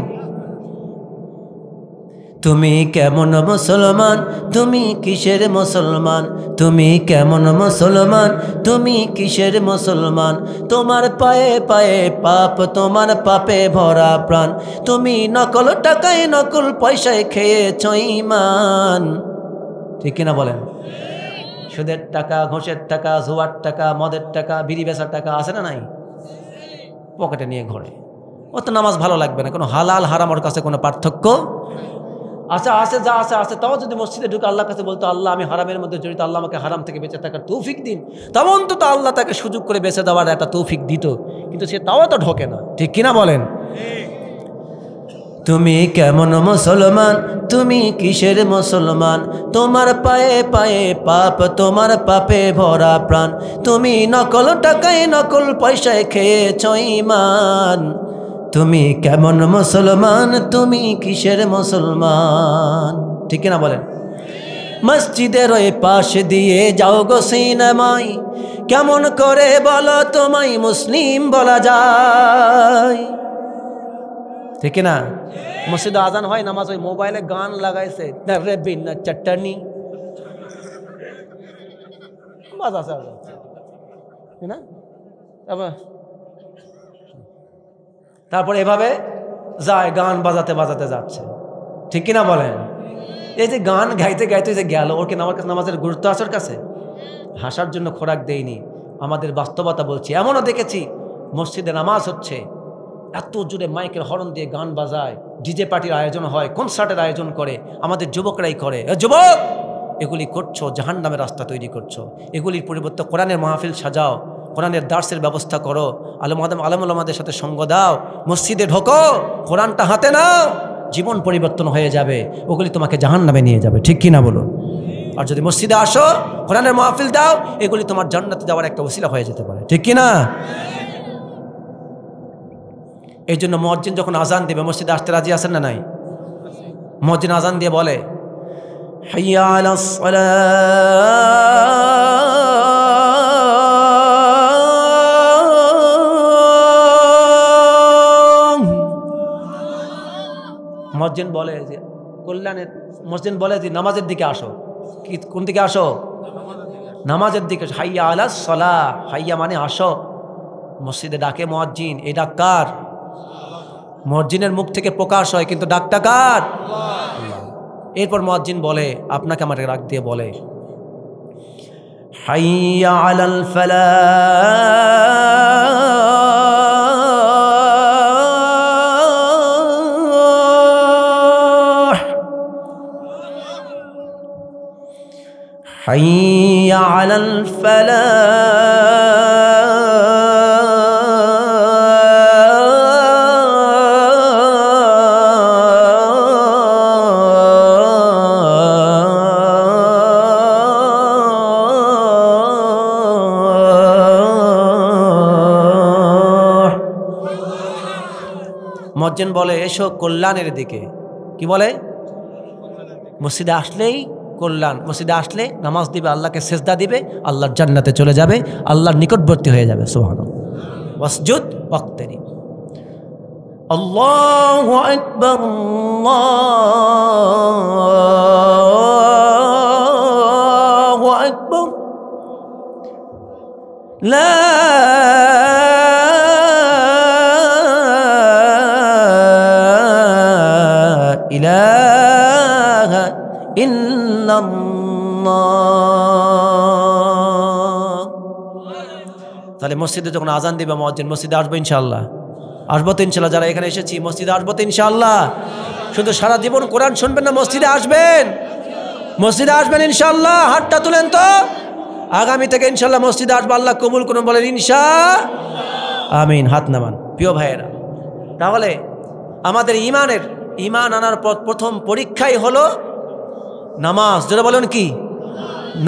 তুমি কেমন মুসলমান, তুমি কিসের মুসলমান, তুমি কেমন মুসলমান, তুমি কিসের মুসলমান, তোমার পায়ে পায়ে পাপ, তোমার পাপে ভরা প্রাণ, তুমি নকল টাকায় নকল পয়সায় খেয়েছ ঈমান। ঠিক কিনা বলেন? সুদের টাকা, ঘোষের টাকা, জুয়ার টাকা, মদের টাকা, বিড়ি বেচার টাকা আছে না নাই? পকেটে নিয়ে ঘোরে। ও তো নামাজ ভালো লাগবে না, কোনো হালাল হারামের কাছে কোনো পার্থক্য আচ্ছা আছে, যা আছে আছে। তাও যদি মসজিদে ঢুকে আল্লাহর কাছে বলতো, আল্লাহ আমি হারামের মধ্যে জড়িত, আল্লাহ আমাকে হারাম থেকে বেঁচে থাকার তৌফিক দিন, তাও অন্তত আল্লাহ তাকে সুযোগ করে বেঁচে দেওয়ার একটা তৌফিক দিত, কিন্তু সে তাও তো ঢোকে না। ঠিক কিনা বলেন? তুমি কেমন মুসলমান, তুমি কিসের মুসলমান, তোমার পায়ে পায়ে পাপ, তোমার পাপে ভরা প্রাণ, তুমি নকল টাকায় নকল পয়সায় খেয়েছ ঈমান। তুমি কেমন মুসলমান, তুমি কিসের মুসলমান? ঠিক কিনা বলেন? মসজিদের ওই পাশ দিয়ে যাও গো সিনেমায়, কেমন করে বলো তোমায় মুসলিম বলা যায়? ঠিক কিনা? মসজিদে আজান হয়, নামাজ ওই মোবাইলে গান লাগাইছে, রে বিন্না চাট্টানি বাজাছে না, তারপরে এভাবে যায়, গান বাজাতে বাজাতে যাচ্ছে। ঠিক কিনা বলেন? এই যে গান গাইতে গাইতে যে গেল, ওর কি নামাজের গুরুত্ব আছে ওর কাছে? হাসার জন্য খোরাক দেয়নি। আমাদের বাস্তবতা বলছি, এমনও দেখেছি মসজিদে নামাজ হচ্ছে, এত জোরে মাইকের হর্ন দিয়ে গান বাজায়, ডিজে পার্টির আয়োজন হয়, কনসার্টের আয়োজন করে, আমাদের যুবকরাই করে। যুবক, এগুলি করছো, জাহান্নামের রাস্তা তৈরি করছো। এগুলির পরিবর্তে কোরআনের মাহফিল সাজাও, কোরআনের দার্সের ব্যবস্থা করো, আলেমুলামাদের সাথে সঙ্গ দাও, মসজিদে ঢোকো, কোরআনটা হাতে নাও, জীবন পরিবর্তন হয়ে যাবে। ওগুলি তোমাকে জাহান্নামে নিয়ে যাবে। ঠিক কিনা বলো? আর যদি মসজিদে আসো, কোরআনের মাহফিল দাও, এগুলি তোমার জান্নাতে যাওয়ার একটা ওসিলা হয়ে যেতে পারে। ঠিক কিনা? এই জন্য মুয়াজ্জিন যখন আজান দিবে, মসজিদে আসতে রাজি আছেন না নাই? মুয়াজ্জিন আজান দিয়ে বলে, হাইয়া আলাস সালাহ। মুয়াজ্জিন বলে যে কল্যাণের, মুয়াজ্জিন বলে যে নামাজের দিকে আসো। কোন দিকে আসো? নামাজের দিকে। হাইয়া আলাস সালাহ, হাইয়া মানে আসো। মসজিদে ডাকে মুয়াজ্জিন, এই ডাক কার? মুয়াজ্জিনের মুখ থেকে প্রকাশ হয়, কিন্তু ডাকটা কার? আল্লাহ। এরপর মুয়াজ্জিন বলে, আপনাকে আমার রাগ দিয়ে বলে, হাইয়া আলাল ফালাহ, حي على الفلاح মুয়াজ্জিন বলে এসো কল্যাণের দিকে কি বলে মসজিদে আসলেই কল্যাণ মসজিদে আসলে নামাজ দিবে আল্লাহকে সিজদা দিবে আল্লাহর জান্নাতে চলে যাবে আল্লাহর নিকটবর্তী হয়ে যাবে সুবহানাল্লাহ ওয়াসজুদ ওয়াক্তারিব আল্লাহু আকবার আল্লাহু আকবার লা ইলাহা ইল্লাল্লাহ তাহলে মসজিদে যখন আজান দিবে মুয়াজ্জিন মসজিদে আসবো ইনশাআল্লাহ আসবো তো ইনশাআল্লাহ যারা এখানে এসেছি মসজিদে আসবো তো ইনশাআল্লাহ শুধু সারা জীবন কোরআন শুনবেন না মসজিদে আসবেন ইনশাআল্লাহ হাতটা তুলেন তো আগামী থেকে ইনশাআল্লাহ মসজিদে আসবো আল্লাহ কবুল করুন বলেন ইনশাআল্লাহ আমিন হাত নামান প্রিয় ভাইয়েরা তাহলে আমাদের ঈমান আনার পর প্রথম পরীক্ষাই হলো নামাজ যেটা বলেন কি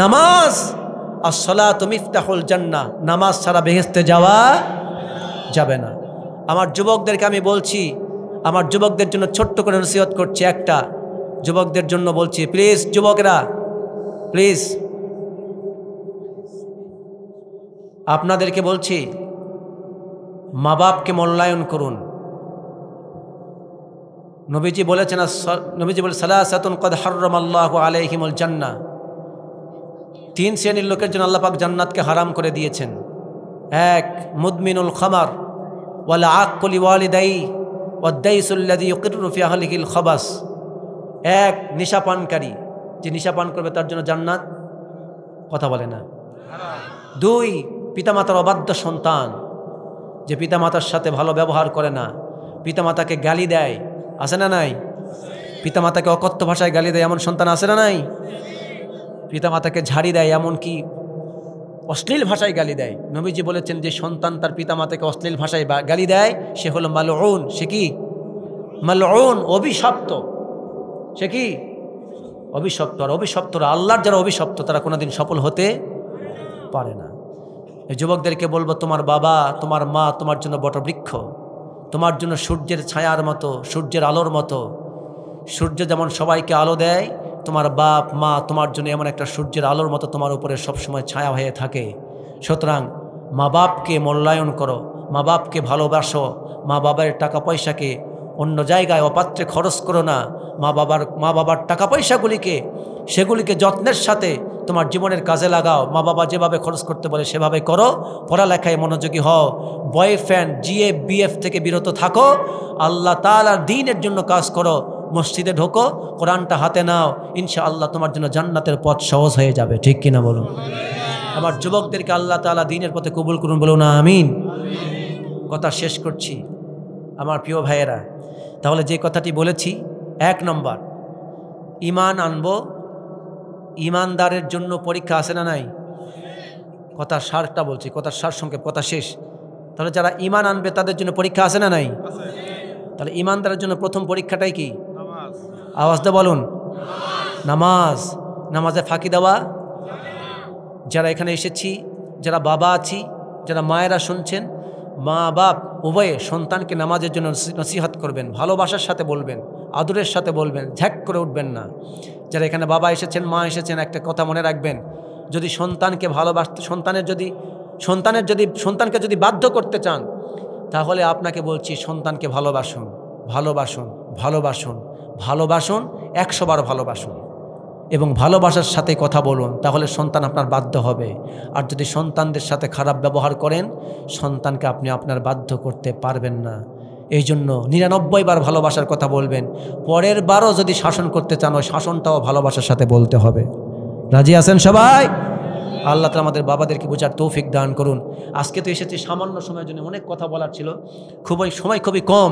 নামাজ as-salatu মিফতাহুল জান্নাহ নামাজ ছাড়া বেহেশতে যাওয়া যাবে না আমার যুবকদেরকে আমি বলছি আমার যুবকদের জন্য ছোট্ট করে নসিহত করছি একটা যুবকদের জন্য বলছি প্লিজ যুবকেরা প্লিজ আপনাদেরকে বলছি মা বাপকে মূল্যায়ন করুন নবীজি বলেছেন সালাসাতুন কদ হাররামাল্লাহু আলাইহিমুল জান্নাহ তিন শ্রেণীর লোকের জন্য আল্লাহ পাক জান্নাতকে হারাম করে দিয়েছেন এক মুদমিনুল খামার ওয়াল আক্কুলি ওয়ালিদাই ওয়াদ-দাইসুল্লাযী ইউকিররু ফি আহলিহিল খাবাস এক নিশাপানকারী যে নিশাপান করবে তার জন্য জান্নাত কথা বলে না দুই পিতামাতার অবাধ্য সন্তান যে পিতামাতার সাথে ভালো ব্যবহার করে না পিতামাতাকে গালি দেয় আছে না নাই পিতামাতাকে অকথ্য ভাষায় গালি দেয় এমন সন্তান আছে না নাই পিতামাতাকে ঝাড়ি দেয় এমন কি অশ্লীল ভাষায় গালি দেয় নবীজি বলেছেন যে সন্তান তার পিতামাতাকে অশ্লীল ভাষায় গালি দেয় সে হলো মালউন সে কি মালউন অভিশপ্ত সে কি অভিশপ্ত আর অভিশপ্তরা আল্লাহর যারা অভিশপ্ত তারা কোনোদিন সফল হতে পারে না এই যুবকদেরকে বলবো তোমার বাবা তোমার মা তোমার জন্য বটবৃক্ষ তোমার জন্য সূর্যের ছায়ার মতো সূর্যের আলোর মতো সূর্য যেমন সবাইকে আলো দেয় তোমার বাপ মা তোমার জন্য এমন একটা সূর্যের আলোর মতো তোমার উপরে সবসময় ছায়া হয়ে থাকে সুতরাং মা বাপকে মূল্যায়ন করো মা বাপকে ভালোবাসো মা বাবার টাকা পয়সাকে অন্য জায়গায় অপাত্রে খরচ করো না মা বাবার টাকা পয়সাগুলিকে সেগুলিকে যত্নের সাথে তোমার জীবনের কাজে লাগাও মা বাবা যেভাবে খরচ করতে বলে সেভাবে করো পড়ালেখায় মনোযোগী হও বয়ফ্রেন্ড জিএফ বিএফ থেকে বিরত থাকো আল্লাহ তাআলার দ্বীনের জন্য কাজ করো মসজিদে ঢোকো কোরআনটা হাতে নাও ইনশাআল্লাহ তোমার জন্য জান্নাতের পথ সহজ হয়ে যাবে ঠিক কিনা বলুন আমার যুবকদেরকে আল্লাহ তাআলা দ্বীনের পথে কবুল করুন বলুন আমিন কথা শেষ করছি আমার প্রিয় ভাইয়েরা তাহলে যে কথাটি বলেছি এক নম্বর ঈমান আনবো ঈমানদারের জন্য পরীক্ষা আছে না নাই কথার সারটা বলছি কথার সার সংক্ষেপ কথা শেষ তাহলে যারা ঈমান আনবে তাদের জন্য পরীক্ষা আছে না নাই তাহলে ঈমানদারের জন্য প্রথম পরীক্ষাটাই কি আওয়াজ দিয়ে বলুন নামাজে ফাঁকি দেওয়া যারা এখানে এসেছি যারা বাবা আছি যারা মায়েরা শুনছেন মা বাপ উভয়ে সন্তানকে নামাজের জন্য নসিহত করবেন ভালোবাসার সাথে বলবেন আদরের সাথে বলবেন ঝ্যাক করে উঠবেন না যারা এখানে বাবা এসেছেন মা এসেছেন একটা কথা মনে রাখবেন যদি সন্তানকে ভালোবাসতে সন্তানকে যদি বাধ্য করতে চান তাহলে আপনাকে বলছি সন্তানকে ভালোবাসুন 100 বার ভালোবাসুন এবং ভালোবাসার সাথে কথা বলুন তাহলে সন্তান আপনার বাধ্য হবে আর যদি সন্তানদের সাথে খারাপ ব্যবহার করেন সন্তানকে আপনি আপনার বাধ্য করতে পারবেন না এই জন্য 99 বার ভালোবাসার কথা বলবেন পরের বারও যদি শাসন করতে চান ওই শাসনটাও ভালোবাসার সাথে বলতে হবে রাজি আছেন সবাই আল্লাহ তাআলা আমাদের বাবাদেরকে বোঝার তৌফিক দান করুন আজকে তো এসেছি সামান্য সময়ের জন্য অনেক কথা বলার ছিল সময় খুবই কম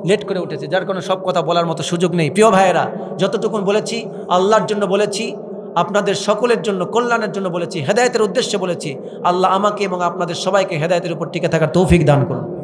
লেট করে উঠেছে যার কারণে সব কথা বলার মতো সুযোগ নেই প্রিয় ভাইয়েরা যতটুকুন বলেছি আল্লাহর জন্য বলেছি আপনাদের সকলের জন্য কল্যাণের জন্য বলেছি, হেদায়েতের উদ্দেশ্যে বলেছি। আল্লাহ আমাকে এবং আপনাদের সবাইকে হেদায়েতের উপর টিকে থাকার তৌফিক দান করুন।